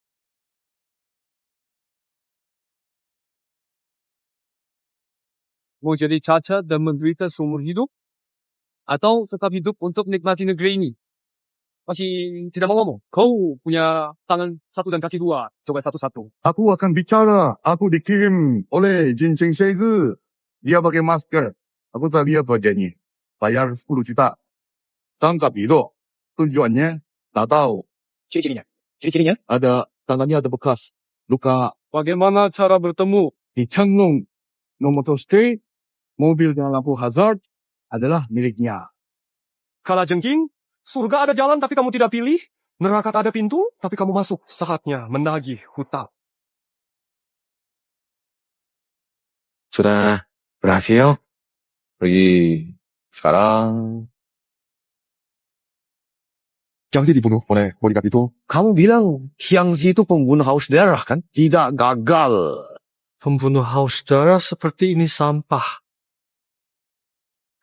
Mau jadi cacat dan menderita seumur hidup? Atau tetap hidup untuk menikmati negeri ini? Masih tidak mau ngomong? Kau punya tangan 1 dan kaki 2. Coba satu-satu. Aku akan bicara. Aku dikirim oleh Jin Cheng Shezi. Dia pakai masker. Aku tak lihat wajahnya. Bayar 10 juta. Tangkap itu. Tujuannya, tak tahu. Ciri-cirinya? Ada, tangannya ada bekas. Luka. Bagaimana cara bertemu? Di Changnong. Nomoto Street. Mobil dengan lampu hazard adalah miliknya. Kala jengking, surga ada jalan tapi kamu tidak pilih. Neraka ada pintu tapi kamu masuk. Saatnya menagih hutang. Sudah berhasil? Pergi sekarang. Jiang Ji dibunuh oleh bodyguard itu. Kamu bilang Jiang Ji itu pembunuh haus darah kan? Tidak gagal. Pembunuh haus darah seperti ini sampah.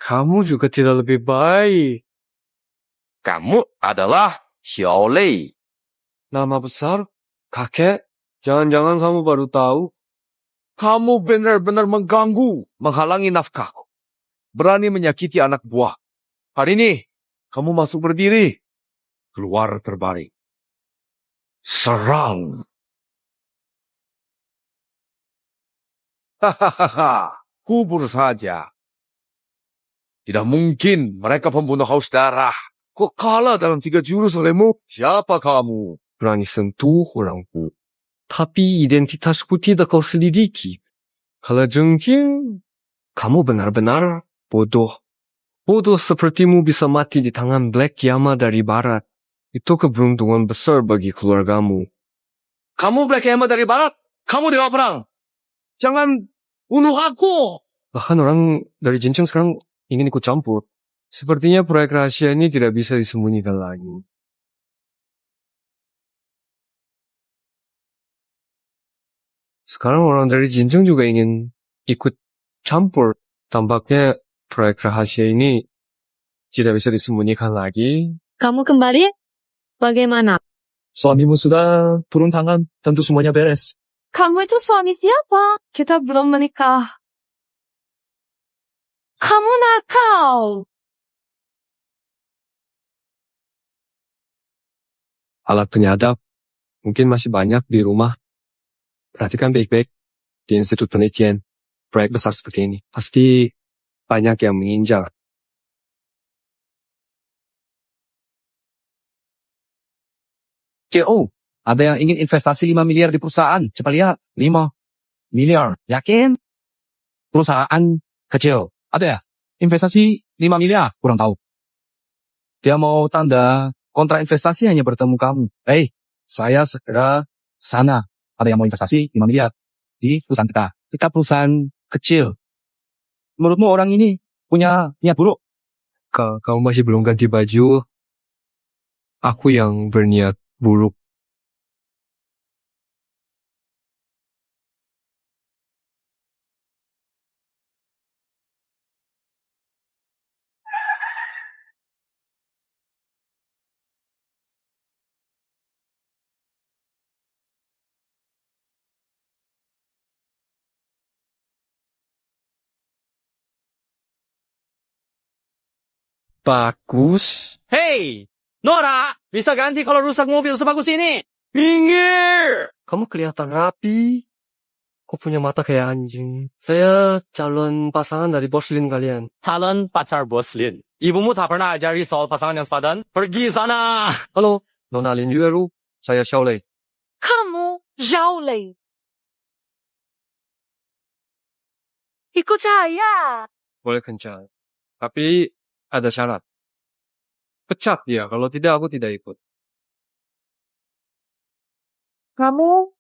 Kamu juga tidak lebih baik. Kamu adalah Xiao Lei. Nama besar, kakek. Jangan-jangan kamu baru tahu. Kamu benar-benar mengganggu, menghalangi nafkahku. Berani menyakiti anak buah. Hari ini, kamu masuk berdiri. Keluar terbaring. Serang. Hahaha, kubur saja. Tidak mungkin mereka pembunuh haus darah. Kok kalah dalam 3 jurus olehmu? Siapa kamu? Berani sentuh orangku. Tapi identitasku tidak kau selidiki. Kalau jengking, kamu benar-benar bodoh. Bodoh sepertimu bisa mati di tangan Black Yama dari barat. Itu keberuntungan besar bagi keluargamu. Kamu Black Yama dari barat? Kamu dewa perang? Jangan bunuh aku! Bahkan orang dari Jincheng sekarang ingin ikut campur. Sepertinya proyek rahasia ini tidak bisa disembunyikan lagi. Sekarang orang dari Jincheng juga ingin ikut campur. Tampaknya proyek rahasia ini tidak bisa disembunyikan lagi. Kamu kembali? Bagaimana? Suamimu sudah turun tangan, tentu semuanya beres. Kamu itu suami siapa? Kita belum menikah. Kamu nakal. Alat penyadap mungkin masih banyak di rumah. Perhatikan baik-baik di institut penelitian. Proyek besar seperti ini pasti banyak yang menginjak. CEO, ada yang ingin investasi 5 miliar di perusahaan. Coba lihat, 5 miliar. Yakin? Perusahaan kecil. Ada ya? Investasi 5 miliar? Kurang tahu. Dia mau tanda kontrak investasi hanya bertemu kamu. Saya segera sana. Ada yang mau investasi 5 miliar di perusahaan kita. Kita perusahaan kecil. Menurutmu orang ini punya niat buruk? Kamu masih belum ganti baju. Aku yang berniat buruk. Bagus. Hei, Nora, bisa ganti kalau rusak mobil sebagus ini. Minggir! Kamu kelihatan rapi. Kok punya mata kayak anjing. Saya calon pasangan dari bos Lin kalian. Calon pacar bos Lin. Ibumu tak pernah ajari soal pasangan yang sepadan? Pergi sana. Halo, Nona Lin Yueru. Saya Xiao Lei. Kamu Zhao Lei. Ikut saya. Boleh kencang. Tapi ada syarat. Pecat dia. Kalau tidak, aku tidak ikut. Kamu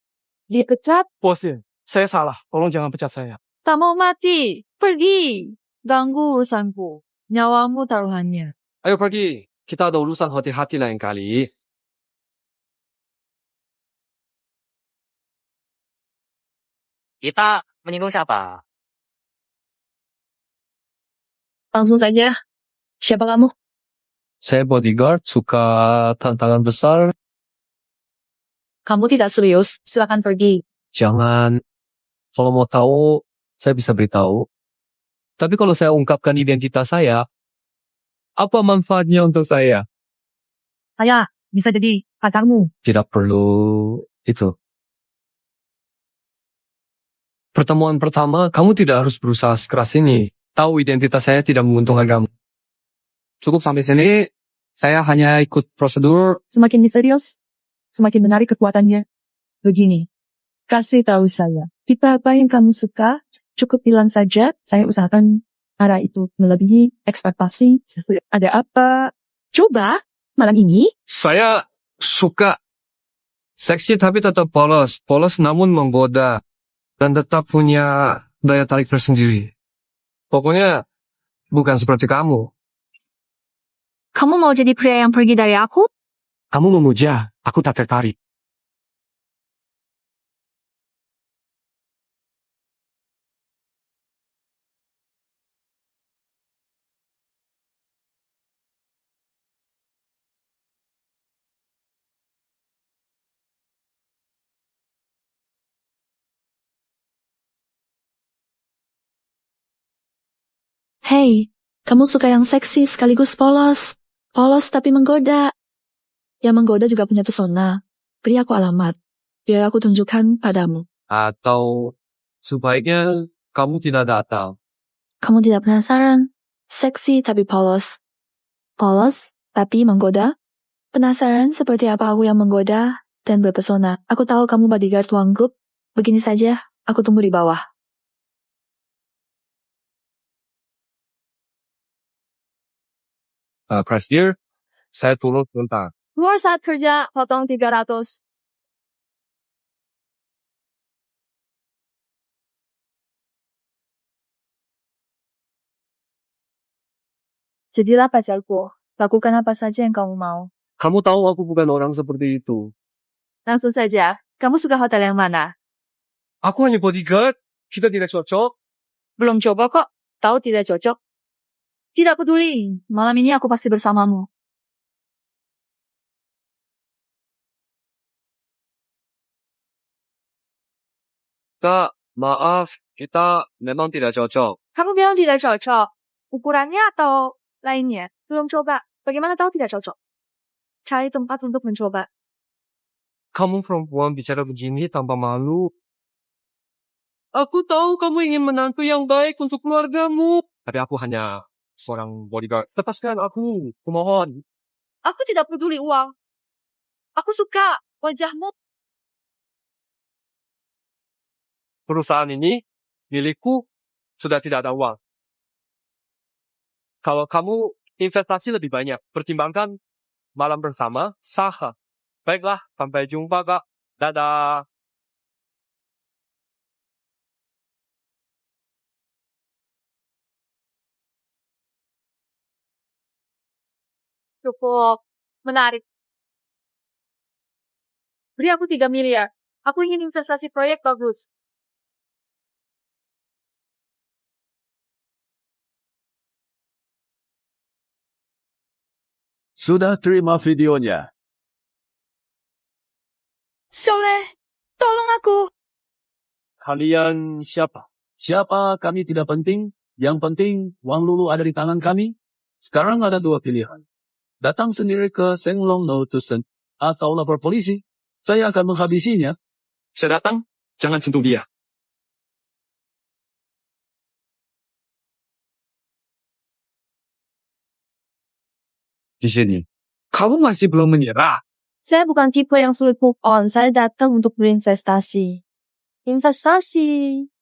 dipecat? Bos Lin, saya salah. Tolong jangan pecat saya. Tak mau mati. Pergi. Ganggu urusanku. Nyawamu taruhannya. Ayo pergi. Kita ada urusan hati-hati lain kali. Kita menyinggung siapa? Langsung saja. Siapa kamu? Saya bodyguard, suka tantangan besar. Kamu tidak serius. Silakan pergi. Jangan. Kalau mau tahu, saya bisa beritahu. Tapi kalau saya ungkapkan identitas saya, apa manfaatnya untuk saya? Saya bisa jadi pacarmu. Tidak perlu itu. Pertemuan pertama, kamu tidak harus berusaha sekeras ini. Tahu identitas saya tidak menguntungkan kamu. Cukup sampai sini, saya hanya ikut prosedur. Semakin misterius, semakin menarik kekuatannya. Begini, kasih tahu saya. Kita apa yang kamu suka, cukup bilang saja. Saya usahakan arah itu melebihi ekspektasi. Ada apa? Coba, malam ini. Saya suka seksi tapi tetap polos. Polos namun menggoda. Dan tetap punya daya tarik tersendiri. Pokoknya bukan seperti kamu. Kamu mau jadi pria yang pergi dari aku? Kamu memuja, aku tak tertarik. Hei, kamu suka yang seksi sekaligus polos. Polos tapi menggoda. Yang menggoda juga punya pesona. Beri aku alamat. Biar aku tunjukkan padamu. Atau sebaiknya kamu tidak datang. Kamu tidak penasaran? Seksi tapi polos. Polos tapi menggoda? Penasaran seperti apa aku yang menggoda dan berpesona? Aku tahu kamu bodyguard Wang Group. Begini saja, aku tunggu di bawah. Kasir, saya turun sebentar. Keluar saat kerja, potong 300. Jadilah pacarku. Lakukan apa saja yang kamu mau. Kamu tahu aku bukan orang seperti itu. Langsung saja, kamu suka hotel yang mana? Aku hanya bodyguard. Kita tidak cocok. Belum coba kok. Tahu tidak cocok. Tidak peduli. Malam ini aku pasti bersamamu. Kak, maaf, kita memang tidak cocok. Kamu bilang tidak cocok. Ukurannya atau lainnya? Belum coba. Bagaimana tahu tidak cocok? Cari tempat untuk mencoba. Kamu perempuan bicara begini tanpa malu. Aku tahu kamu ingin menantu yang baik untuk keluargamu. Tapi aku hanya seorang bodyguard. Lepaskan aku, kumohon. Aku tidak peduli uang. Aku suka wajahmu. Perusahaan ini milikku, sudah tidak ada uang. Kalau kamu investasi lebih banyak, pertimbangkan malam bersama, sah. Baiklah, sampai jumpa Kak. Dadah. Cukup menarik. Beri aku 3 miliar. Aku ingin investasi proyek bagus. Sudah terima videonya. Soleh, tolong aku. Kalian siapa? Siapa kami tidak penting. Yang penting, Wang Lulu ada di tangan kami. Sekarang ada 2 pilihan. Datang sendiri ke Senglong No Tusen atau lapor polisi. Saya akan menghabisinya. Saya datang, jangan sentuh dia. Di sini. Kamu masih belum menyerah. Saya bukan tipe yang sulit move on. Saya datang untuk berinvestasi. Investasi?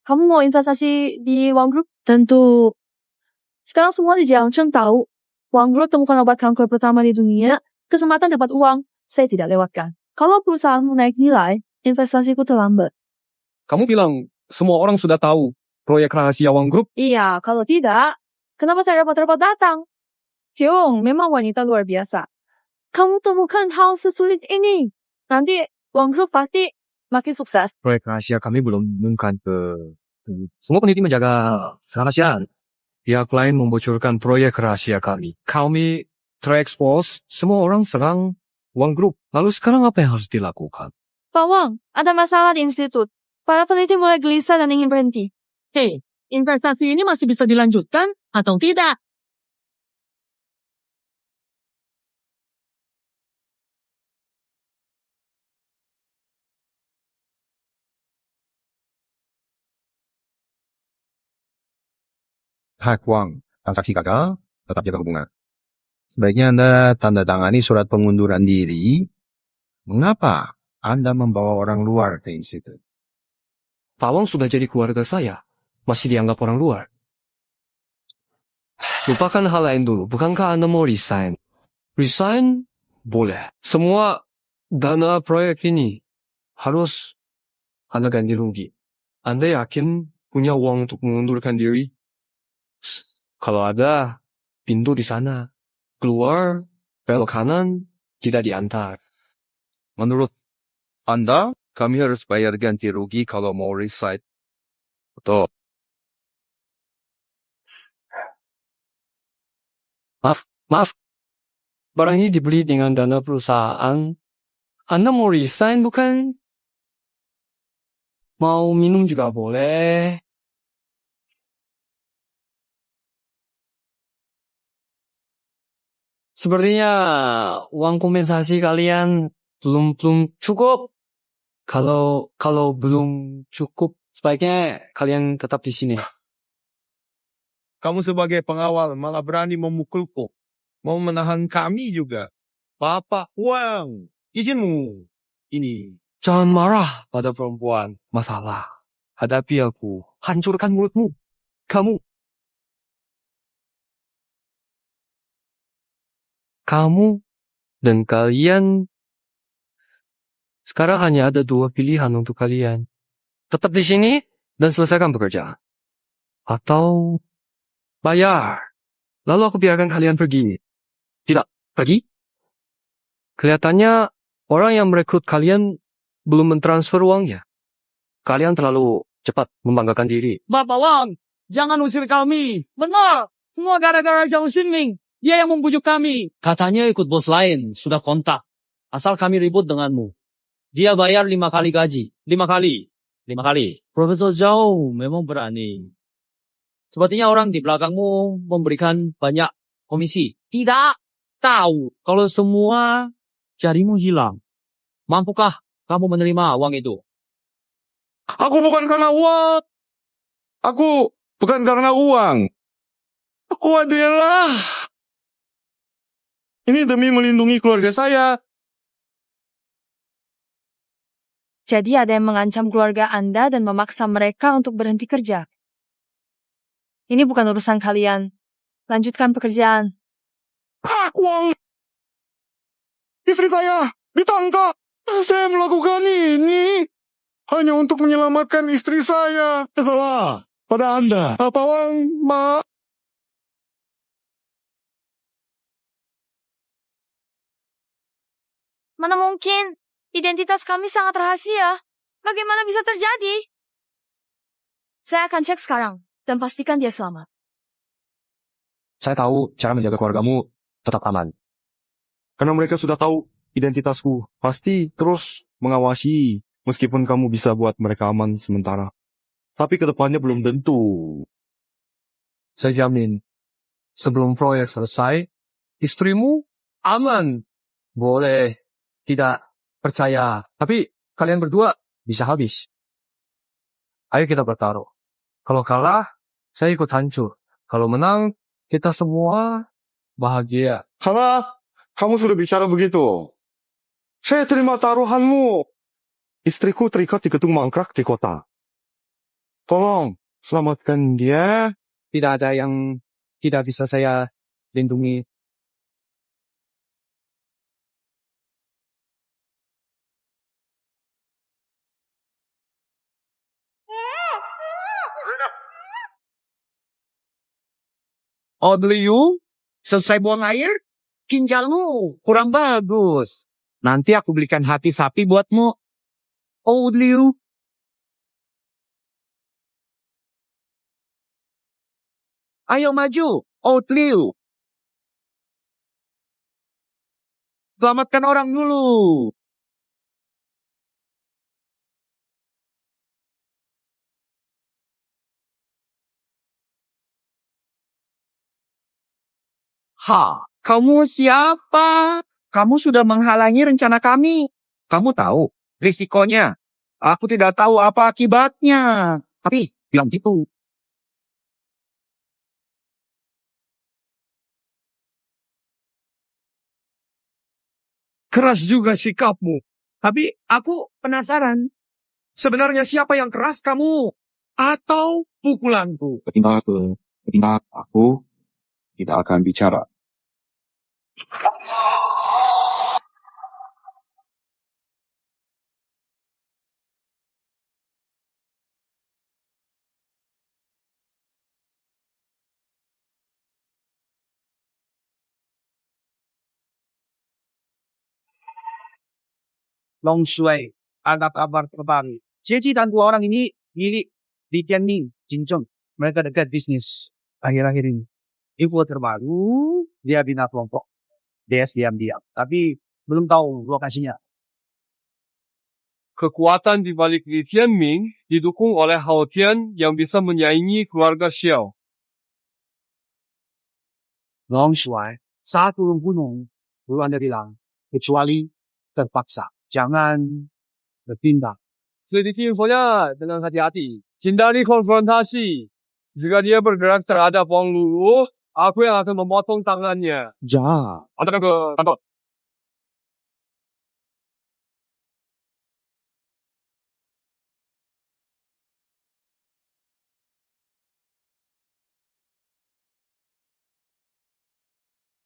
Kamu mau investasi di Wang Group? Tentu. Sekarang semua di Jiangcheng tahu. Wang Group temukan obat kanker pertama di dunia. Kesempatan dapat uang. Saya tidak lewatkan. Kalau perusahaanmu naik nilai, investasiku terlambat. Kamu bilang semua orang sudah tahu proyek rahasia Wang Group. Iya, kalau tidak, kenapa saya repot-repot datang? Jung, memang wanita luar biasa. Kamu temukan hal sesulit ini. Nanti Wang Group pasti makin sukses. Proyek rahasia kami belum diumumkan ke... Semua peneliti menjaga kerahasiaan. Pihak lain membocorkan proyek rahasia kami. Kami terekspos, semua orang serang Wang Group. Lalu sekarang apa yang harus dilakukan? Pak Wang, ada masalah di institut. Para peneliti mulai gelisah dan ingin berhenti. Hei, investasi ini masih bisa dilanjutkan atau tidak? Hak Wang, transaksi gagal, tetap jaga hubungan. Sebaiknya Anda tanda tangani surat pengunduran diri. Mengapa Anda membawa orang luar ke institut? Pak Wang sudah jadi keluarga saya. Masih dianggap orang luar. Lupakan hal lain dulu. Bukankah Anda mau resign? Resign? Boleh. Semua dana proyek ini harus Anda ganti rugi. Anda yakin punya uang untuk mengundurkan diri? Kalau ada, pintu di sana. Keluar, belok kanan, tidak diantar. Menurut Anda, kami harus bayar ganti rugi kalau mau resign. Betul. Maaf. Barang ini dibeli dengan dana perusahaan. Anda mau resign bukan? Mau minum juga boleh. Sepertinya uang kompensasi kalian belum cukup. Kalau belum cukup, sebaiknya kalian tetap di sini. Kamu sebagai pengawal malah berani memukulku. Mau menahan kami juga. Bapak uang. Izinmu. Ini. Jangan marah pada perempuan. Masalah. Hadapi aku. Hancurkan mulutmu. Kamu dan kalian. Sekarang hanya ada 2 pilihan untuk kalian. Tetap di sini dan selesaikan pekerjaan. Atau bayar. Lalu aku biarkan kalian pergi. Tidak, pergi? Kelihatannya orang yang merekrut kalian belum mentransfer uangnya. Kalian terlalu cepat membanggakan diri. Bapak Wang, jangan usir kami. Benar, semua gara-gara Zhao Xinming. Dia yang membujuk kami. Katanya ikut bos lain, sudah kontak. Asal kami ribut denganmu. Dia bayar 5 kali gaji. 5 kali. Profesor Zhao memang berani. Sepertinya orang di belakangmu memberikan banyak komisi. Tidak tahu kalau semua jarimu hilang. Mampukah kamu menerima uang itu? Aku bukan karena uang. Aku adalah... Ini demi melindungi keluarga saya. Jadi ada yang mengancam keluarga Anda dan memaksa mereka untuk berhenti kerja. Ini bukan urusan kalian. Lanjutkan pekerjaan. Uang. Istri saya ditangkap. Saya melakukan ini hanya untuk menyelamatkan istri saya. Salah pada Anda. Apa uang, Ma? Mana mungkin? Identitas kami sangat rahasia. Bagaimana bisa terjadi? Saya akan cek sekarang dan pastikan dia selamat. Saya tahu cara menjaga keluargamu tetap aman. Karena mereka sudah tahu identitasku. Pasti terus mengawasi meskipun kamu bisa buat mereka aman sementara. Tapi kedepannya belum tentu. Saya jamin, sebelum proyek selesai, istrimu aman. Boleh tidak percaya, tapi kalian berdua bisa habis. Ayo kita bertaruh. Kalau kalah, saya ikut hancur. Kalau menang, kita semua bahagia. Karena kamu sudah bicara begitu. Saya terima taruhanmu. Istriku terikat di gedung mangkrak di kota. Tolong, selamatkan dia. Tidak ada yang tidak bisa saya lindungi. Liu, selesai buang air, ginjalmu kurang bagus. Nanti aku belikan hati sapi buatmu. Liu. Ayo maju, Liu. Selamatkan orang dulu. Kamu siapa? Kamu sudah menghalangi rencana kami. Kamu tahu risikonya. Aku tidak tahu apa akibatnya. Tapi bilang gitu. Keras juga sikapmu. Tapi aku penasaran. Sebenarnya siapa yang keras, kamu atau pukulanku? Ketika aku tidak akan bicara. Long Shui, ada kabar terbaru. Cici dan dua orang ini milik Li Tianming, Jinzheng. Mereka dekat bisnis akhir-akhir ini. Info terbaru, dia bina kelompok. DS diam-diam. Tapi belum tahu lokasinya. Kekuatan di balik Li Tianming didukung oleh Hao Tian yang bisa menyaingi keluarga Xiao. Long Shui, saat turun gunung, duluan dia bilang, kecuali terpaksa. Jangan bertindak. Selidiki infonya dengan hati-hati. Hindari konfrontasi. Jika dia bergerak terhadap Wang Lulu, aku yang akan memotong tangannya. Jangan. Antarkan ke kantor.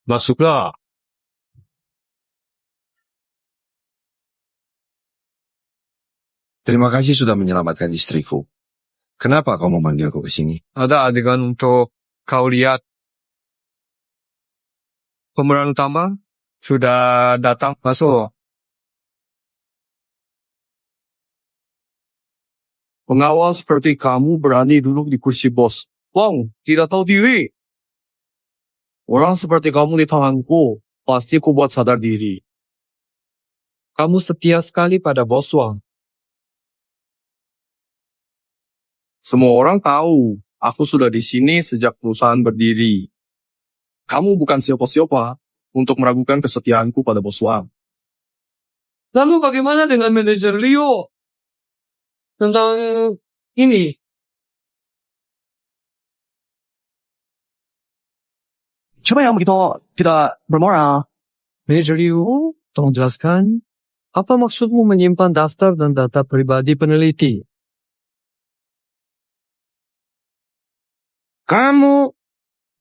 Masuklah. Terima kasih sudah menyelamatkan istriku. Kenapa kau memanggilku ke sini? Ada adegan untuk kau lihat. Pemeran utama sudah datang. Masuk. Pengawal seperti kamu berani duduk di kursi bos. Wong, tidak tahu diri. Orang seperti kamu di tanganku, pasti ku buat sadar diri. Kamu setia sekali pada bos Wang. Semua orang tahu, aku sudah di sini sejak perusahaan berdiri. Kamu bukan siapa-siapa untuk meragukan kesetiaanku pada bos Wang. Lalu bagaimana dengan manajer Leo? Tentang ini? Siapa yang begitu tidak bermoral? Manajer Leo, tolong jelaskan, apa maksudmu menyimpan daftar dan data pribadi peneliti?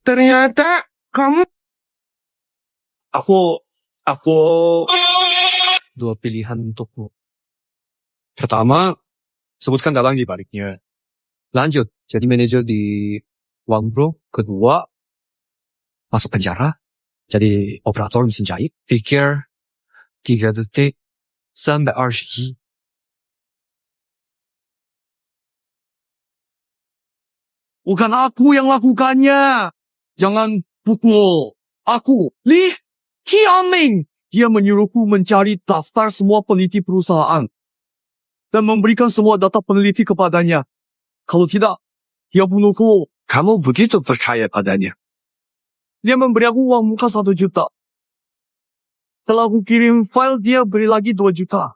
Ternyata kamu... Aku... Dua pilihan untukmu. Pertama, sebutkan dalang di baliknya. Lanjut, jadi manajer di Wang Bro. Kedua, masuk penjara, jadi operator mesin jahit. Pikir 3 detik, 321. Bukan aku yang lakukannya. Jangan pukul aku. Li Tianming. Dia menyuruhku mencari daftar semua peneliti perusahaan. Dan memberikan semua data peneliti kepadanya. Kalau tidak, dia bunuhku. Kamu begitu percaya padanya? Dia memberi aku uang muka 1 juta. Setelah aku kirim file, dia beri lagi 2 juta.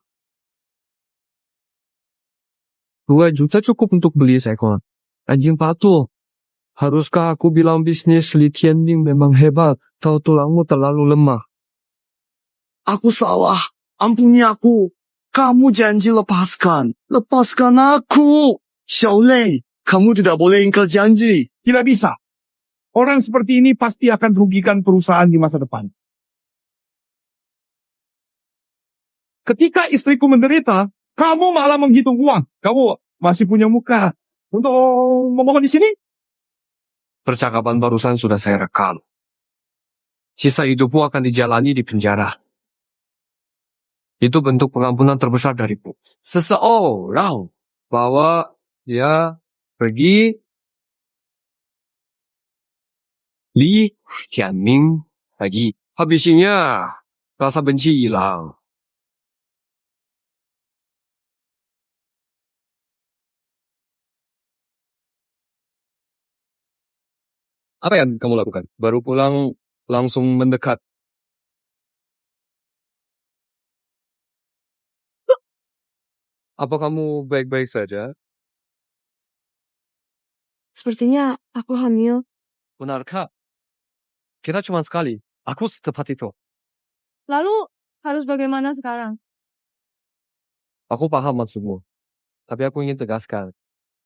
2 juta cukup untuk beli seekor anjing patuh. Haruskah aku bilang bisnis Li Tianming memang hebat, atau tulangmu terlalu lemah? Aku salah. Ampuni aku. Kamu janji lepaskan. Lepaskan aku. Xiao Lei, kamu tidak boleh ingkar janji. Tidak bisa. Orang seperti ini pasti akan merugikan perusahaan di masa depan. Ketika istriku menderita, kamu malah menghitung uang. Kamu masih punya muka untuk memohon di sini? Percakapan barusan sudah saya rekam. Sisa hidupmu akan dijalani di penjara. Itu bentuk pengampunan terbesar dariku. Seseorang bawa dia pergi Li Tianming lagi. Habisnya rasa benci hilang. Apa yang kamu lakukan? Baru pulang langsung mendekat. Apa kamu baik-baik saja? Sepertinya aku hamil. Benarkah? Kira cuma sekali. Aku secepat itu. Lalu harus bagaimana sekarang? Aku paham maksudmu. Tapi aku ingin tegaskan.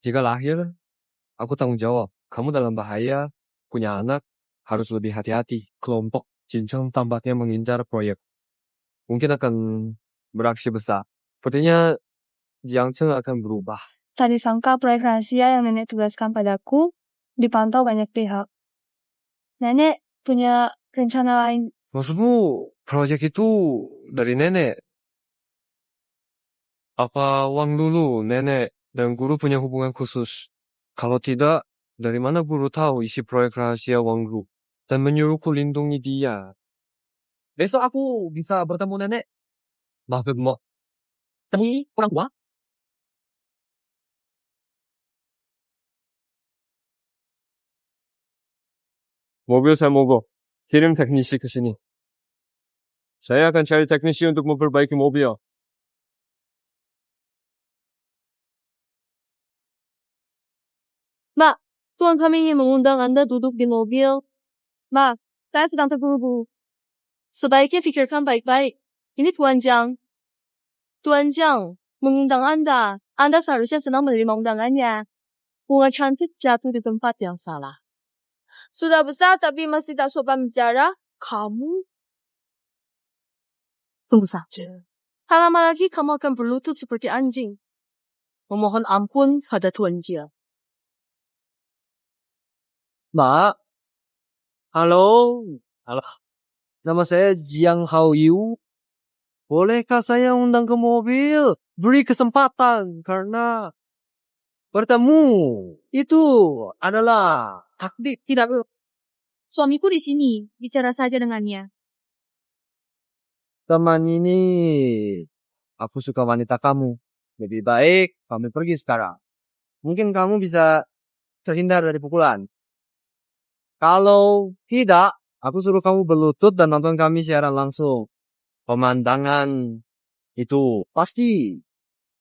Jika lahir, aku tanggung jawab. Kamu dalam bahaya, punya anak, harus lebih hati-hati. Kelompok Jinzheng tampaknya mengincar proyek. Mungkin akan beraksi besar. Sepertinya Jiang Cheng akan berubah. Tadi sangka proyek rahasia yang nenek tugaskan padaku dipantau banyak pihak. Nenek punya rencana lain. Maksudmu, proyek itu dari nenek? Apa Wang Lulu, nenek, dan guru punya hubungan khusus? Kalau tidak, dari mana guru tahu isi proyek rahasia Wang Lu dan menyuruhku lindungi dia? Besok aku bisa bertemu nenek. Maksudmu, Temui orang tua. mobil saya mogok. Kirim teknisi ke sini. Saya akan cari teknisi untuk memperbaiki mobil. Mak, tuan kami ingin mengundang Anda duduk di mobil. Ma, saya sedang terburu-buru. Sebaiknya pikirkan baik-baik. Ini Tuan Jiang. Tuan Jiang, mengundang Anda. Anda seharusnya senang menerima undangannya. Bunga cantik jatuh di tempat yang salah. Sudah besar tapi masih tak sopan bicara. Kamu? Tunggu saja. Tak lama lagi kamu akan berlutut seperti anjing. Memohon ampun pada Tuan Jiang. Mbak. Halo. Halo. Nama saya Jiang Hao Yu. Bolehkah saya undang ke mobil? Beri kesempatan karena bertemu itu adalah takdir. Tidak perlu. Suamiku di sini. Bicara saja dengannya. Teman ini, aku suka wanita kamu. Lebih baik kami pergi sekarang. Mungkin kamu bisa terhindar dari pukulan. Kalau tidak, aku suruh kamu berlutut dan nonton kami siaran langsung. Pemandangan itu pasti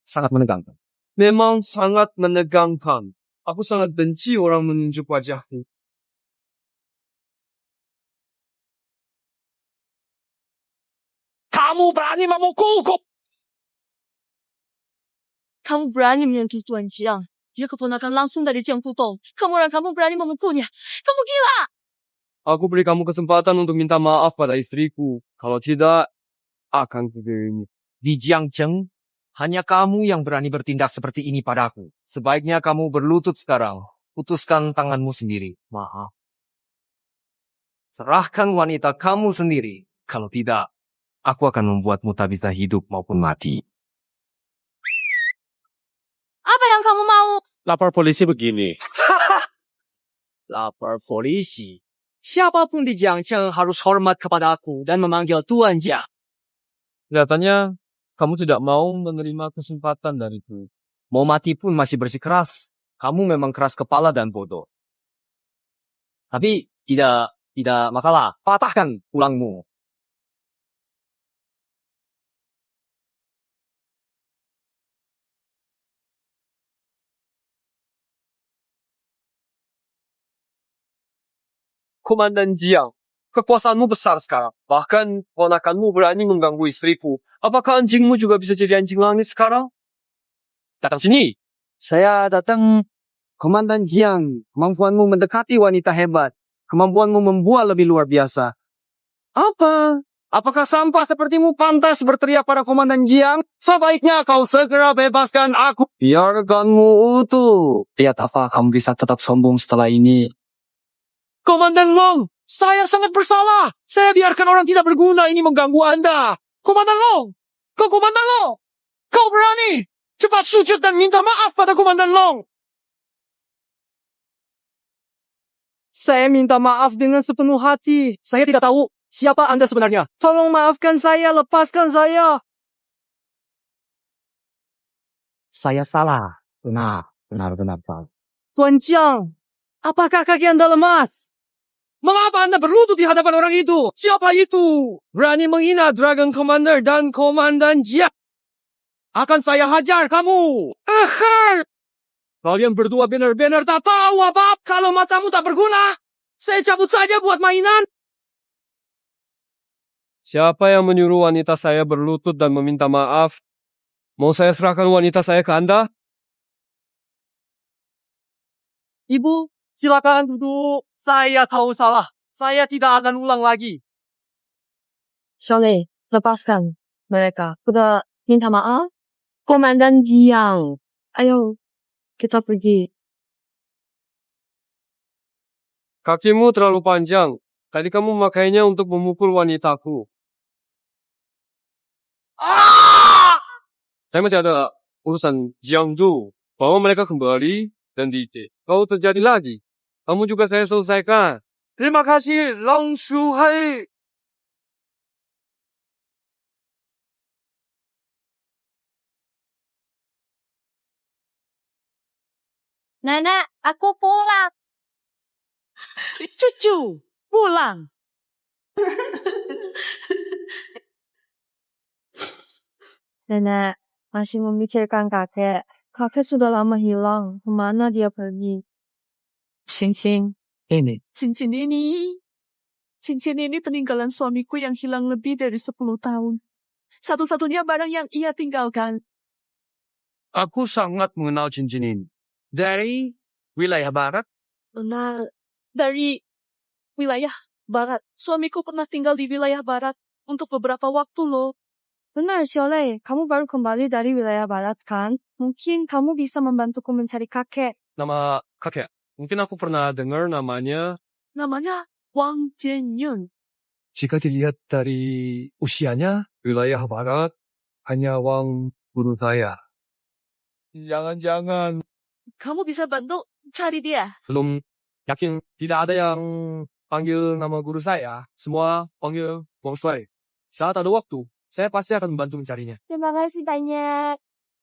sangat menegangkan. Memang sangat menegangkan. Aku sangat benci orang menunjuk wajahku. Kamu berani memukulku! Kamu berani menyentuh Tuan Jiang. Dia keponakan langsung dari Jiang Putong. Kamu berani memukulnya. Kamu gila! Aku beri kamu kesempatan untuk minta maaf pada istriku. Kalau tidak, akan kudirimu. Di Jiangcheng, hanya kamu yang berani bertindak seperti ini padaku. Sebaiknya kamu berlutut sekarang. Putuskan tanganmu sendiri. Maaf. Serahkan wanita kamu sendiri. Kalau tidak, aku akan membuatmu tak bisa hidup maupun mati. Apa yang kamu mau? Lapor polisi begini. Lapor polisi. Siapapun di Jiangcheng harus hormat kepada aku dan memanggil Tuan Jiang. Kelihatannya, kamu tidak mau menerima kesempatan dariku. Mau mati pun masih bersikeras. Kamu memang keras kepala dan bodoh. Tapi tidak masalah. Patahkan tulangmu. Komandan Jiang, kekuasaanmu besar sekarang. Bahkan ponakanmu berani mengganggu istriku. Apakah anjingmu juga bisa jadi anjing langit sekarang? Datang sini. Saya datang, Komandan Jiang. Kemampuanmu mendekati wanita hebat. Kemampuanmu membuat lebih luar biasa. Apa? Apakah sampah sepertimu pantas berteriak pada Komandan Jiang? Sebaiknya kau segera bebaskan aku. Biarkanmu utuh. Lihat apa kamu bisa tetap sombong setelah ini. Komandan Long, saya sangat bersalah. Saya biarkan orang tidak berguna ini mengganggu Anda. Komandan Long, Komandan Long, kau berani? Cepat sujud dan minta maaf pada Komandan Long. Saya minta maaf dengan sepenuh hati. Saya tidak tahu siapa Anda sebenarnya. Tolong maafkan saya, lepaskan saya. Saya salah. Benar. Tuan Jiang, apakah kaki Anda lemas? Mengapa Anda berlutut di hadapan orang itu? Siapa itu? Berani menghina Dragon Commander dan Komandan Jiang. Akan saya hajar kamu. Kalian berdua benar-benar tak tahu apa-apa. Kalau matamu tak berguna, saya cabut saja buat mainan. Siapa yang menyuruh wanita saya berlutut dan meminta maaf? Mau saya serahkan wanita saya ke Anda? Ibu, silakan duduk. Saya tahu salah. Saya tidak akan ulang lagi. Soleh, lepaskan mereka. Sudah minta maaf? Komandan Jiang. Ayo, kita pergi. Kakimu terlalu panjang. Tadi kamu memakainya untuk memukul wanitaku. Saya masih ada urusan Jiangdu. Bawa mereka kembali dan didik. Kalau terjadi lagi, kamu juga saya selesaikan. Terima kasih, Long Shuhai. Nenek, aku pulang. Cucu, pulang. Nenek, masih memikirkan kakek. Kakek sudah lama hilang. Kemana dia pergi? Cincin ini. Cincin ini. Cincin ini peninggalan suamiku yang hilang lebih dari 10 tahun. Satu-satunya barang yang ia tinggalkan. Aku sangat mengenal cincin ini. Dari wilayah barat. Benar. Dari wilayah barat. Suamiku pernah tinggal di wilayah barat untuk beberapa waktu loh. Benar, Xiaolei. Kamu baru kembali dari wilayah barat kan? Mungkin kamu bisa membantuku mencari kakek. Nama kakek. Mungkin aku pernah dengar namanya. Namanya Wang Jianyun. Jika dilihat dari usianya, wilayah barat hanya Wang guru saya. Jangan-jangan. Kamu bisa bantu cari dia? Belum yakin. Tidak ada yang panggil nama guru saya. Semua panggil Wang Shuai. Saat ada waktu, saya pasti akan membantu mencarinya. Terima kasih banyak.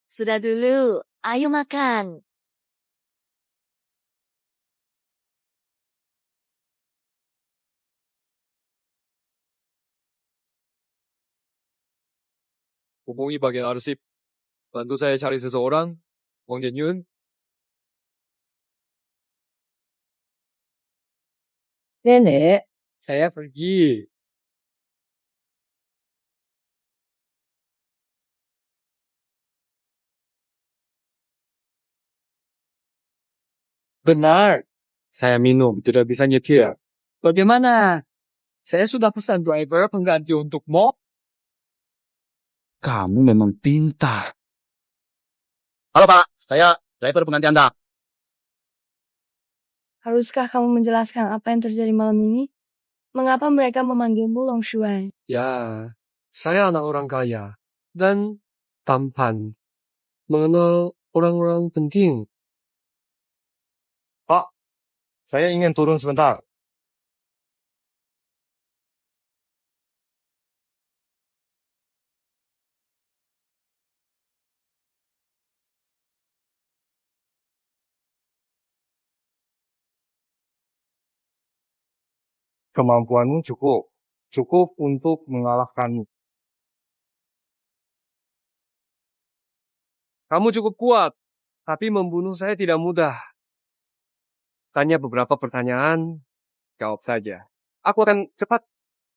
Sudah dulu. Ayo makan. Hubungi bagian arsip. Bantu saya cari seseorang. Wang Jianyun. Nenek. Saya pergi. Benar. Saya minum, tidak bisa nyetir. Bagaimana? Saya sudah pesan driver pengganti untukmu. Kamu memang pintar. Halo Pak, saya driver pengganti Anda. Haruskah kamu menjelaskan apa yang terjadi malam ini? Mengapa mereka memanggilmu Long Shuai? Ya, saya anak orang kaya dan tampan. Mengenal orang-orang penting. Pak, saya ingin turun sebentar. Kemampuanmu cukup. Cukup untuk mengalahkanmu. Kamu cukup kuat, tapi membunuh saya tidak mudah. Tanya beberapa pertanyaan, jawab saja. Aku akan cepat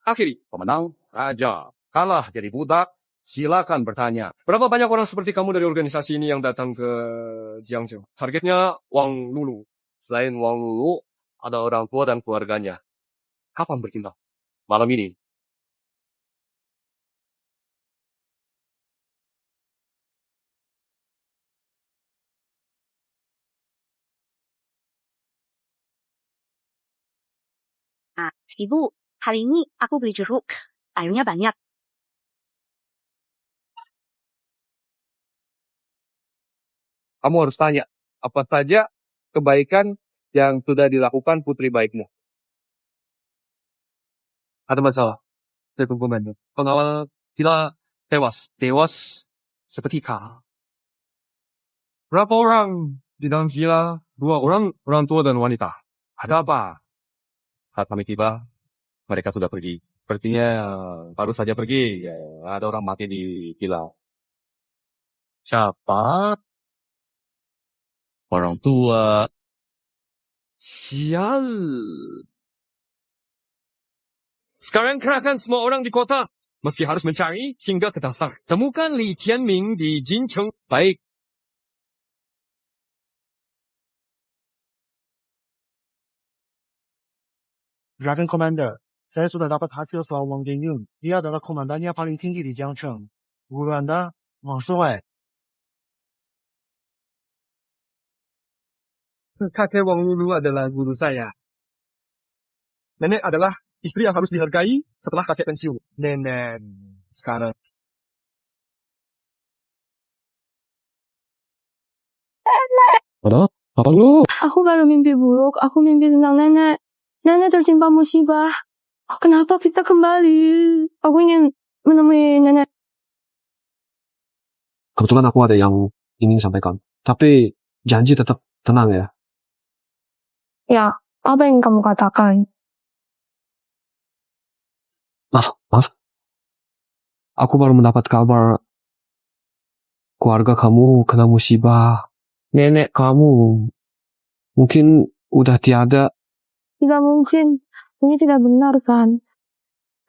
akhiri. Pemenang, raja. Kalah jadi budak, silakan bertanya. Berapa banyak orang seperti kamu dari organisasi ini yang datang ke Jiangzhou? Targetnya Wang Lulu. Selain Wang Lulu, ada orang tua dan keluarganya. Kapan bertindak? Malam ini. Ibu, hari ini aku beli jeruk. Airnya banyak. Kamu harus tanya, apa saja kebaikan yang sudah dilakukan putri baikmu? Ada masalah? Saya membantu. Pengawal kita tewas seketika. Berapa orang di dalam villa? 2 orang, orang tua dan wanita. Ada apa? Saat kami tiba, mereka sudah pergi. Sepertinya baru saja pergi. Ya, ada orang mati di villa. Siapa? Orang tua. Sial. Sekarang kerahkan semua orang di kota. Meski harus mencari hingga ke dasar. Temukan Li Tianming di Jincheng. Baik. Dragon Commander, saya sudah dapat hasil soal Wang Jianyun. Dia adalah komandan yang paling tinggi di Jiangcheng. Guru Anda, Wang Shuai. Kakek Wang Lulu adalah guru saya. Nenek adalah istri yang harus dihargai setelah kakek pensiun. Nenek sekarang Ada? Apa lu? Aku baru mimpi buruk. Aku mimpi tentang nenek. Nenek tertimpa musibah. Kenapa kita kembali? Aku ingin menemui nenek. Kebetulan aku ada yang ingin sampaikan. Tapi janji tetap tenang ya. Ya, apa yang kamu katakan? Maaf. Aku baru mendapat kabar keluarga kamu kena musibah. Nenek kamu mungkin udah tiada. Tidak mungkin. Ini tidak benar kan?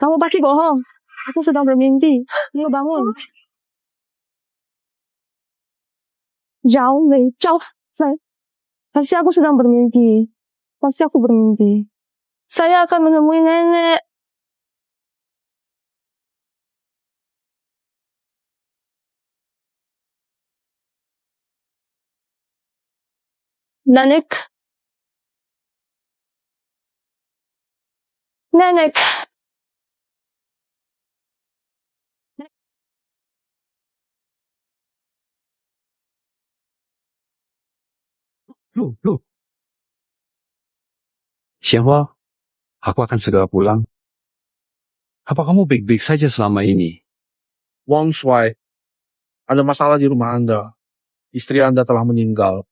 Kamu pasti bohong. Aku sedang bermimpi. Ayo bangun. Jauh. Pasti aku sedang bermimpi. Pasti aku bermimpi. Saya akan menemui nenek. Nenek. Lu. Xianhua, aku akan segera pulang. Apa kamu baik-baik saja selama ini? Wang Shuai, ada masalah di rumah Anda. Istri Anda telah meninggal.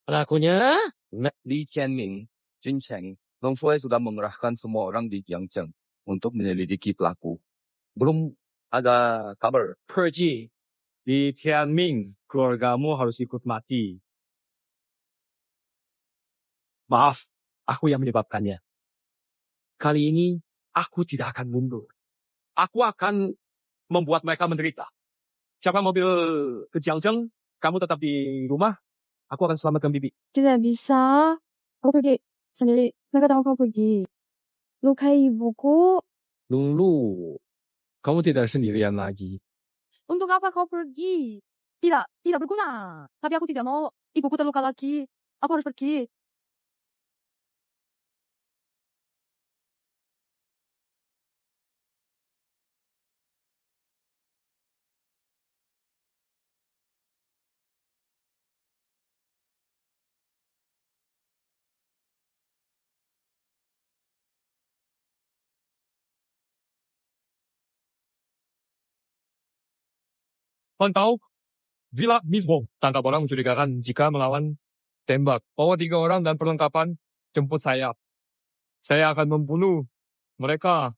Pelakunya? Li Tianming, Jun Cheng, Long Shuai sudah mengerahkan semua orang di Jiangzheng untuk menyelidiki pelaku. Belum ada kabar. Pergi. Di Tianming, keluargamu harus ikut mati. Maaf, aku yang menyebabkannya. Kali ini, aku tidak akan mundur. Aku akan membuat mereka menderita. Siapa mobil ke Jiangzheng, kamu tetap di rumah, aku akan selamatkan bibi. Tidak bisa. Aku pergi sendiri. Mereka tahu kau pergi. Lukai ibuku. Lulu, kamu tidak sendirian lagi. Untuk apa kau pergi? Tidak berguna. Tapi aku tidak mau ibuku terluka lagi. Aku harus pergi. Pantau, villa mismo. Tangkap orang mencurigakan jika melawan tembak. Bawa 3 orang dan perlengkapan, jemput saya. Saya akan membunuh mereka.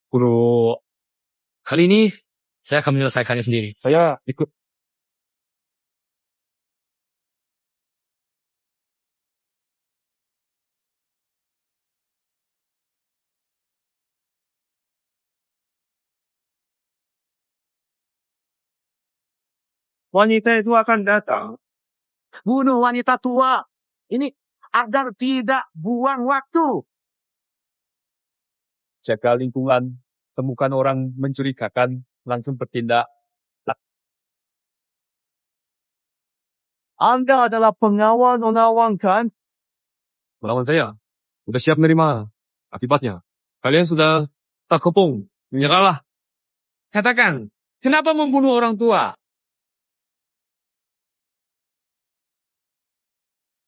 Guru, kali ini saya akan menyelesaikannya sendiri. Saya ikut. Wanita itu akan datang. Bunuh wanita tua. Ini agar tidak buang waktu. Jaga lingkungan, temukan orang mencurigakan, langsung bertindak. Anda adalah pengawal Nona Wang kan? Melawan saya. Sudah siap menerima akibatnya. Kalian sudah tak kepung. Menyerahlah. Katakan, kenapa membunuh orang tua?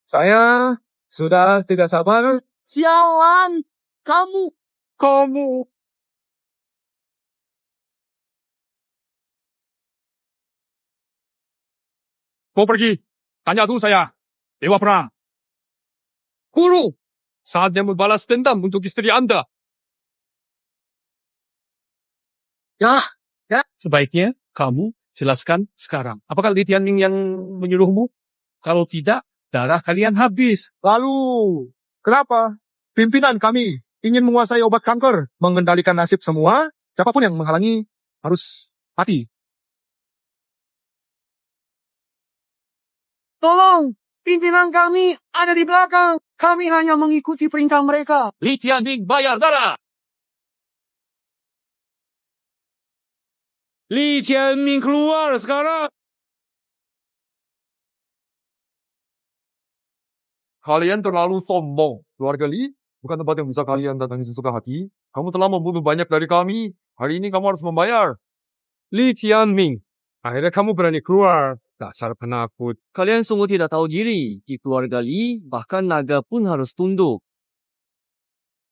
Saya sudah tidak sabar. Sialan, kamu. Mau pergi. Tanya dulu saya. Dewa Perang. Guru. Saatnya membalas dendam untuk istri Anda. Ya. Sebaiknya kamu jelaskan sekarang. Apakah Li Tianming yang menyuruhmu? Kalau tidak, darah kalian habis. Lalu, kenapa? Pimpinan kami ingin menguasai obat kanker, mengendalikan nasib semua, siapapun yang menghalangi harus mati. Tolong, Pimpinan kami ada di belakang. Kami hanya mengikuti perintah mereka. Li Tianming bayar darah. Li Tianming keluar sekarang. Kalian terlalu sombong. Keluarga Li, bukan tempat yang bisa kalian datangi sesuka hati. Kamu telah membunuh banyak dari kami. Hari ini kamu harus membayar. Li Tianming, akhirnya kamu berani keluar. Dasar penakut. Kalian sungguh tidak tahu diri. Di keluarga Li, bahkan naga pun harus tunduk.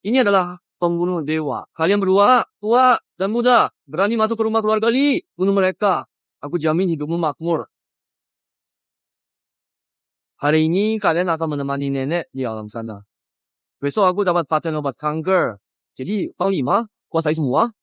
Ini adalah pembunuh dewa. Kalian berdua, tua dan muda, berani masuk ke rumah keluarga Li. Bunuh mereka. Aku jamin hidupmu makmur. Hari ini kalian akan menemani nenek di alam sana. Besok aku dapat paten obat kanker. Jadi, Panglima, kuasai semua.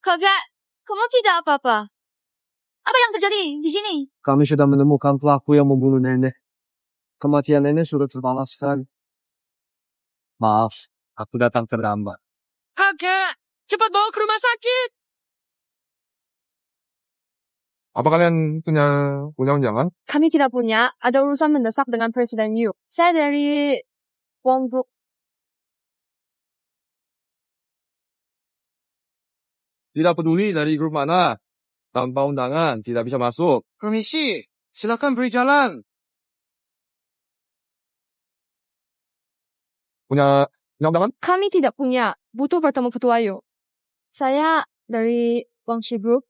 Kakak, kamu tidak apa-apa. Apa yang terjadi di sini? Kami sudah menemukan pelaku yang membunuh nenek. Kematian nenek sudah terbalaskan. Maaf, aku datang terlambat. Kakak, cepat bawa ke rumah sakit. Apa kalian punya undangan? Kami tidak punya. Ada urusan mendesak dengan Presiden Yu. Saya dari Wongbrook. Tidak peduli dari grup mana. Tanpa undangan, tidak bisa masuk. Permisi, silakan beri jalan. Punya undangan? Kami tidak punya. Butuh bertemu Ketua Yu. Saya dari Wangshi Group.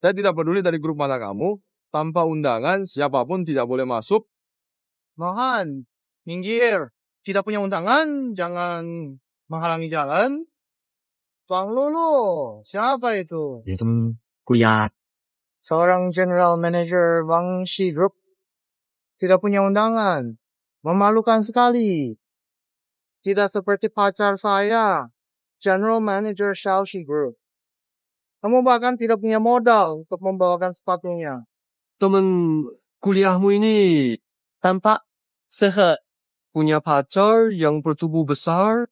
Saya tidak peduli dari grup mana kamu. Tanpa undangan, siapapun tidak boleh masuk. Mohon, minggir. Tidak punya undangan, jangan menghalangi jalan. Tuan Lulu, siapa itu? Itu Kuya. Seorang General Manager Wangshi Group. Tidak punya undangan. Memalukan sekali. Tidak seperti pacar saya, General Manager Shaoxi Group. Kamu bahkan tidak punya modal untuk membawakan sepatunya. Temen kuliahmu ini tampak sehat. Punya pacar yang bertubuh besar.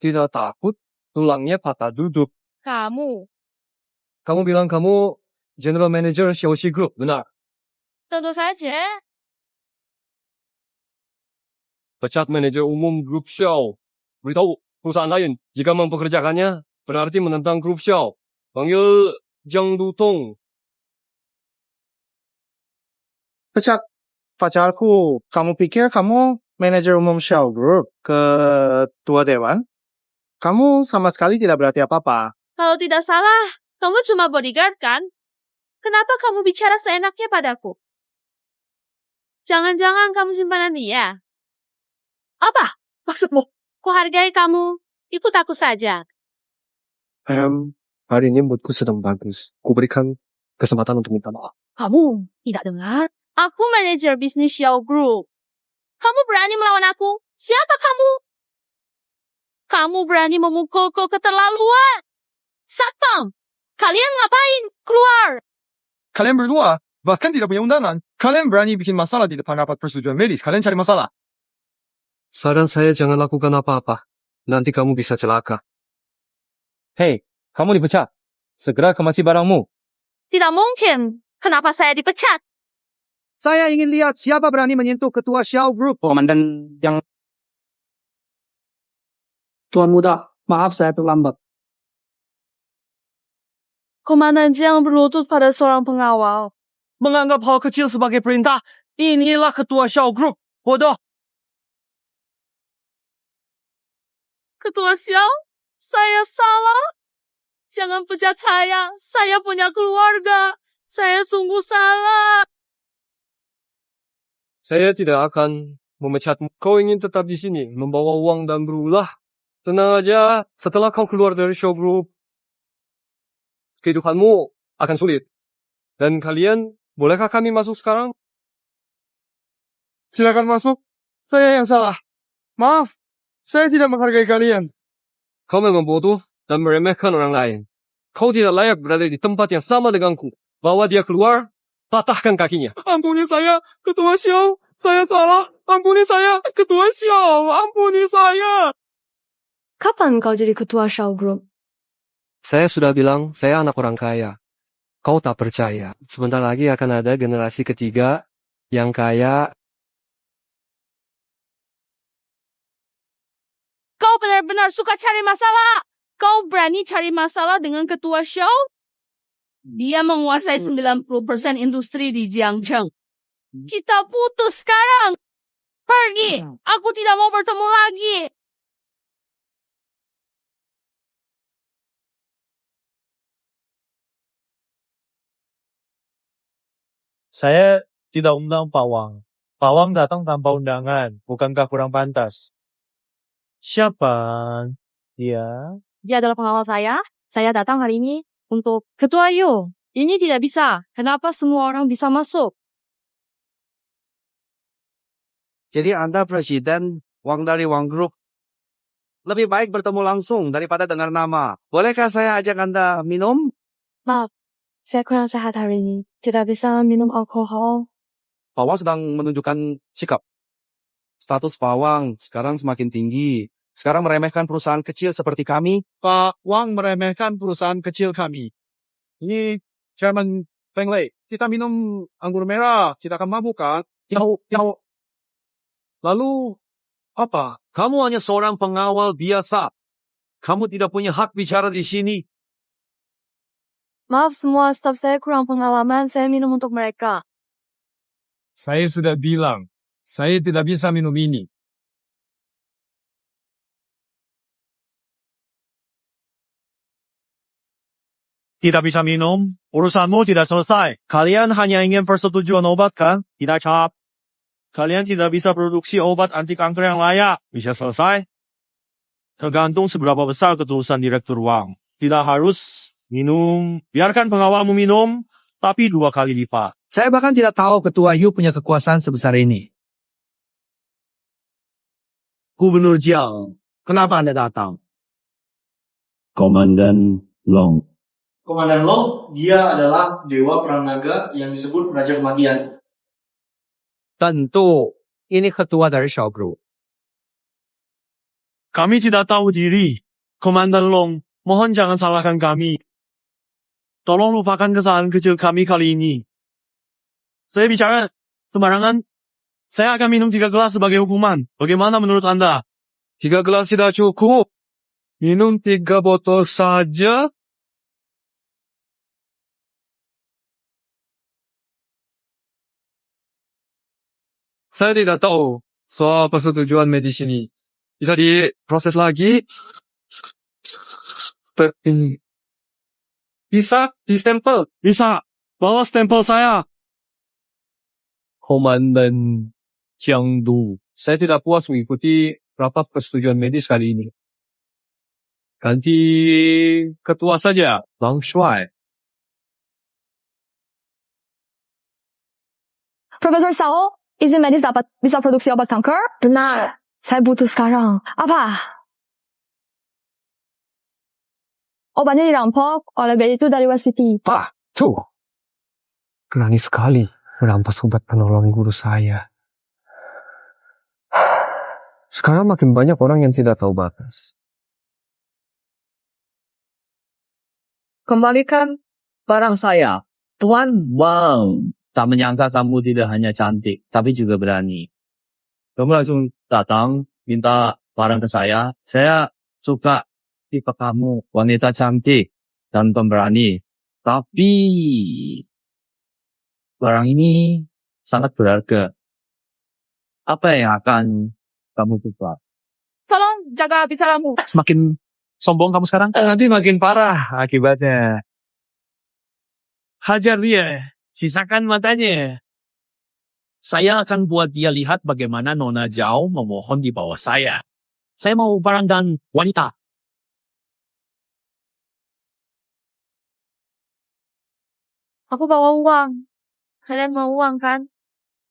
Tidak takut tulangnya patah duduk. Kamu. Kamu bilang kamu General Manager Xiaoxi Group, benar? Tentu saja. Pecat manajer umum grup Xiao. Beritahu perusahaan lain jika mempekerjakannya berarti menentang grup Xiao. Panggil Zhang Dutong. Pecat pacarku. Kamu pikir kamu manajer umum Xiao Group, ketua dewan? Kamu sama sekali tidak berarti apa-apa. Kalau tidak salah, kamu cuma bodyguard kan? Kenapa kamu bicara seenaknya padaku? Jangan-jangan kamu simpanan dia? Apa maksudmu? Kuhargai kamu. Ikut aku saja. Hari ini moodku sedang bagus. Kuberikan kesempatan untuk minta maaf. Kamu tidak dengar? Aku manajer bisnis Xiao Group. Kamu berani melawan aku? Siapa kamu? Kamu berani memukulku keterlaluan. Satpam, kalian ngapain? Keluar. Kalian berdua bahkan tidak punya undangan. Kalian berani bikin masalah di depan rapat persetujuan medis. Kalian cari masalah. Saran saya jangan lakukan apa-apa. Nanti kamu bisa celaka. Hei, kamu dipecat. Segera kemasi barangmu. Tidak mungkin. Kenapa saya dipecat? Saya ingin lihat siapa berani menyentuh ketua Xiao Group. Komandan yang Tuan Muda, maaf saya terlambat. Komandan Jiang berlutut pada seorang pengawal. Menganggap hal kecil sebagai perintah. Inilah ketua Xiao Group. Bodoh. Ketua Xiao, saya salah. Jangan pecat saya. Saya punya keluarga. Saya sungguh salah. Saya tidak akan memecatmu. Kau ingin tetap di sini, membawa uang dan berulah. Tenang aja, setelah kau keluar dari show group, kehidupanmu akan sulit. Dan kalian, bolehkah kami masuk sekarang? Silakan masuk. Saya yang salah. Maaf, saya tidak menghargai kalian. Kau memang bodoh dan meremehkan orang lain. Kau tidak layak berada di tempat yang sama denganku. Bawa dia keluar, patahkan kakinya. Ampuni saya, Ketua Xiao. Saya salah. Ampuni saya, Ketua Xiao. Ampuni saya. Kapan kau jadi ketua Xiao Group? Saya sudah bilang, saya anak orang kaya. Kau tak percaya. Sebentar lagi akan ada generasi ketiga yang kaya. Kau benar-benar suka cari masalah. Kau berani cari masalah dengan ketua Xiao? Dia menguasai 90% industri di Jiangcheng. Kita putus sekarang. Pergi. Aku tidak mau bertemu lagi. Saya tidak undang Pak Wang. Pak Wang datang tanpa undangan. Bukankah kurang pantas? Siapa dia? Dia adalah pengawal saya. Saya datang hari ini untuk Ketua Yu. Ini tidak bisa. Kenapa semua orang bisa masuk? Jadi Anda Presiden Wang dari Wang Group. Lebih baik bertemu langsung daripada dengar nama. Bolehkah saya ajak Anda minum? Maaf, saya kurang sehat hari ini. Tidak bisa minum alkohol. Pak Wang sedang menunjukkan sikap. Status Pak Wang sekarang semakin tinggi. Sekarang meremehkan perusahaan kecil seperti kami. Pak Wang meremehkan perusahaan kecil kami. Ini Chairman Feng Lei. Kita minum anggur merah. Kita akan mabuk kan? Yau. Lalu, apa? Kamu hanya seorang pengawal biasa. Kamu tidak punya hak bicara di sini. Maaf semua, staf saya kurang pengalaman. Saya minum untuk mereka. Saya sudah bilang, saya tidak bisa minum ini. Tidak bisa minum? Urusanmu tidak selesai. Kalian hanya ingin persetujuan obat kan? Tidak cap. Kalian tidak bisa produksi obat anti kanker yang layak. Bisa selesai? Tergantung seberapa besar ketulusan Direktur Wang. Tidak harus minum. Biarkan pengawalmu minum, tapi 2 kali lipat. Saya bahkan tidak tahu Ketua Yu punya kekuasaan sebesar ini. Gubernur Jiang, kenapa Anda datang? Komandan Long. Komandan Long, dia adalah dewa perang naga yang disebut Raja Kematian. Tentu, ini ketua dari Xiao Group. Kami tidak tahu diri. Komandan Long, mohon jangan salahkan kami. Tolong lupakan kesalahan kecil kami kali ini. Saya bicara sembarangan. Saya akan minum 3 gelas sebagai hukuman. Bagaimana menurut Anda? 3 gelas tidak cukup. Minum 3 botol saja. Saya tidak tahu soal persetujuan medis ini. Bisa diproses lagi? Bisa di-stempel? Bisa. Bawa stempel saya. Komandan Jiangdu. Saya tidak puas mengikuti rapat persetujuan medis kali ini. Ganti ketua saja, Wang Shuai. Profesor Sao, izin medis dapat bisa produksi obat kanker? Benar. Saya butuh sekarang. Apa? Obatnya dirampok oleh bayi itu dari Wasiti. Pak, tuh. Berani sekali merampas obat penolong guru saya. Sekarang makin banyak orang yang tidak tahu batas. Kembalikan barang saya, Tuan Wang. Tak menyangka kamu tidak hanya cantik, tapi juga berani. Kamu langsung datang, minta barang ke saya. Saya suka tipe kamu, wanita cantik dan pemberani. Tapi barang ini sangat berharga. Apa yang akan kamu buka? Tolong jaga bicaramu. Semakin sombong kamu sekarang? Nanti makin parah akibatnya. Hajar dia. Sisakan matanya. Saya akan buat dia lihat bagaimana Nona Zhao memohon di bawah saya. Saya mau barang dan wanita. Aku bawa uang. Kalian mau uang kan?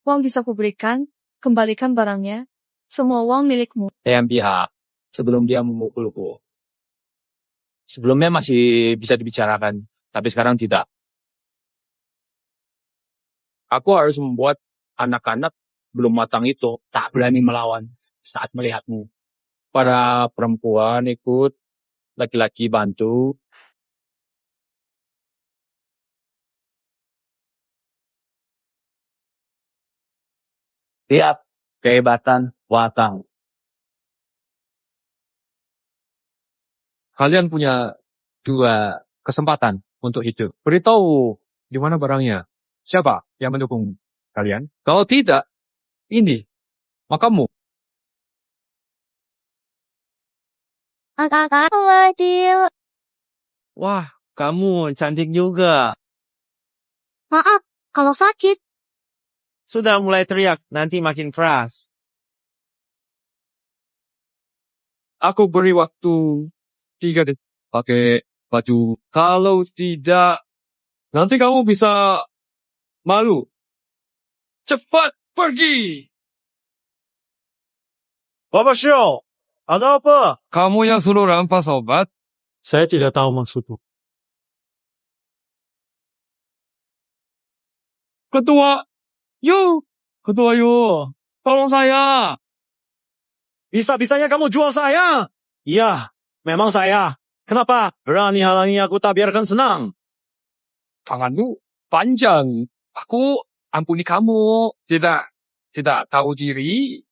Uang bisa kuberikan. Kembalikan barangnya. Semua uang milikmu. Yang pihak sebelum dia memukulku. Sebelumnya masih bisa dibicarakan, tapi sekarang tidak. Aku harus membuat anak-anak belum matang itu tak berani melawan saat melihatmu. Para perempuan ikut, laki-laki bantu. Lihat kehebatan Watang. Kalian punya 2 kesempatan untuk hidup. Beritahu di mana barangnya. Siapa yang mendukung kalian? Kalau tidak, ini makamu. Adil. Wah, kamu cantik juga. Maaf, kalau sakit. Sudah mulai teriak, nanti makin keras. Aku beri waktu 3 detik. Pakai baju. Kalau tidak, nanti kamu bisa malu. Cepat pergi. Bapak Shio, ada apa? Kamu yang suruh rampas obat? Saya tidak tahu maksudmu. Ketua Yu, tolong saya. Bisa-bisanya kamu jual saya? Iya, memang saya. Kenapa? Berani halangi aku, tak biarkan senang. Tanganmu panjang. Aku ampuni kamu. Tidak tahu diri.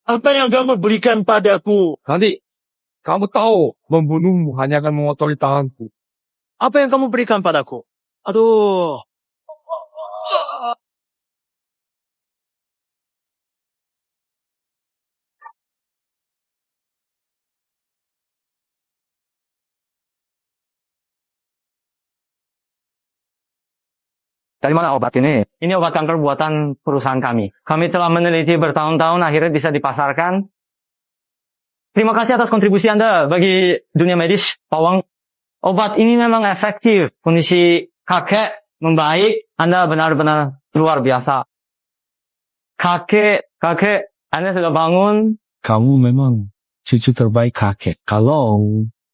Apa yang kamu berikan padaku? Nanti kamu tahu membunuhmu hanya akan mengotori tanganku. Apa yang kamu berikan padaku? Aduh. Dari mana obat ini? Ini obat kanker buatan perusahaan kami. Kami telah meneliti bertahun-tahun, akhirnya bisa dipasarkan. Terima kasih atas kontribusi Anda bagi dunia medis, Pak Wang. Obat ini memang efektif. Kondisi kakek membaik. Anda benar-benar luar biasa. Kakek, Anda sudah bangun. Kamu memang cucu terbaik kakek. Kalau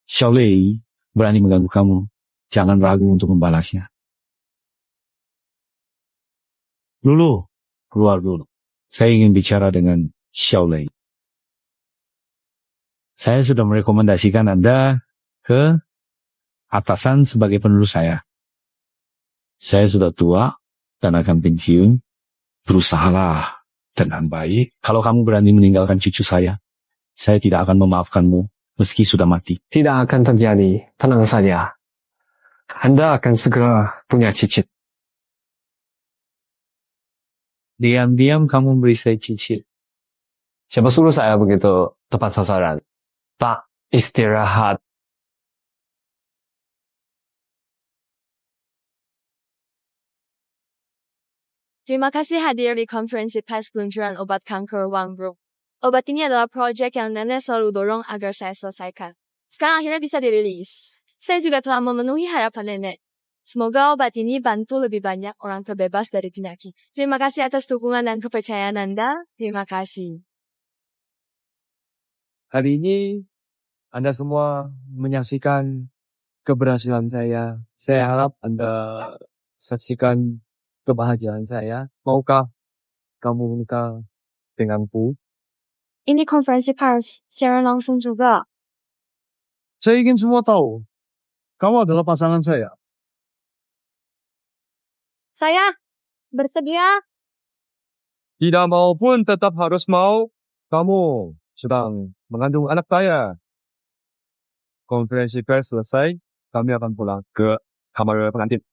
Xiaolei berani mengganggu kamu, jangan ragu untuk membalasnya. Lulu, keluar dulu. Saya ingin bicara dengan Xiaolei. Saya sudah merekomendasikan Anda ke atasan sebagai penerus saya. Saya sudah tua dan akan pensiun. Berusahalah dengan baik. Kalau kamu berani meninggalkan cucu saya tidak akan memaafkanmu meski sudah mati. Tidak akan terjadi. Tenang saja. Anda akan segera punya cicit. Diam-diam kamu beri saya cicit. Siapa suruh saya begitu tepat sasaran? Pak, istirahat. Terima kasih hadir di konferensi pers peluncuran obat kanker Wang Bro. Obat ini adalah proyek yang nenek selalu dorong agar saya selesaikan. Sekarang akhirnya bisa dirilis. Saya juga telah memenuhi harapan nenek. Semoga obat ini bantu lebih banyak orang terbebas dari penyakit. Terima kasih atas dukungan dan kepercayaan Anda. Terima kasih. Hari ini Anda semua menyaksikan keberhasilan saya. Saya harap Anda saksikan kebahagiaan saya. Maukah kamu menikah denganku? Ini konferensi pers secara langsung juga. Saya ingin semua tahu, kamu adalah pasangan saya. Saya bersedia. Tidak mau pun tetap harus mau. Kamu sedang mengandung anak saya. Konferensi pers selesai, kami akan pulang ke kamar pengantin.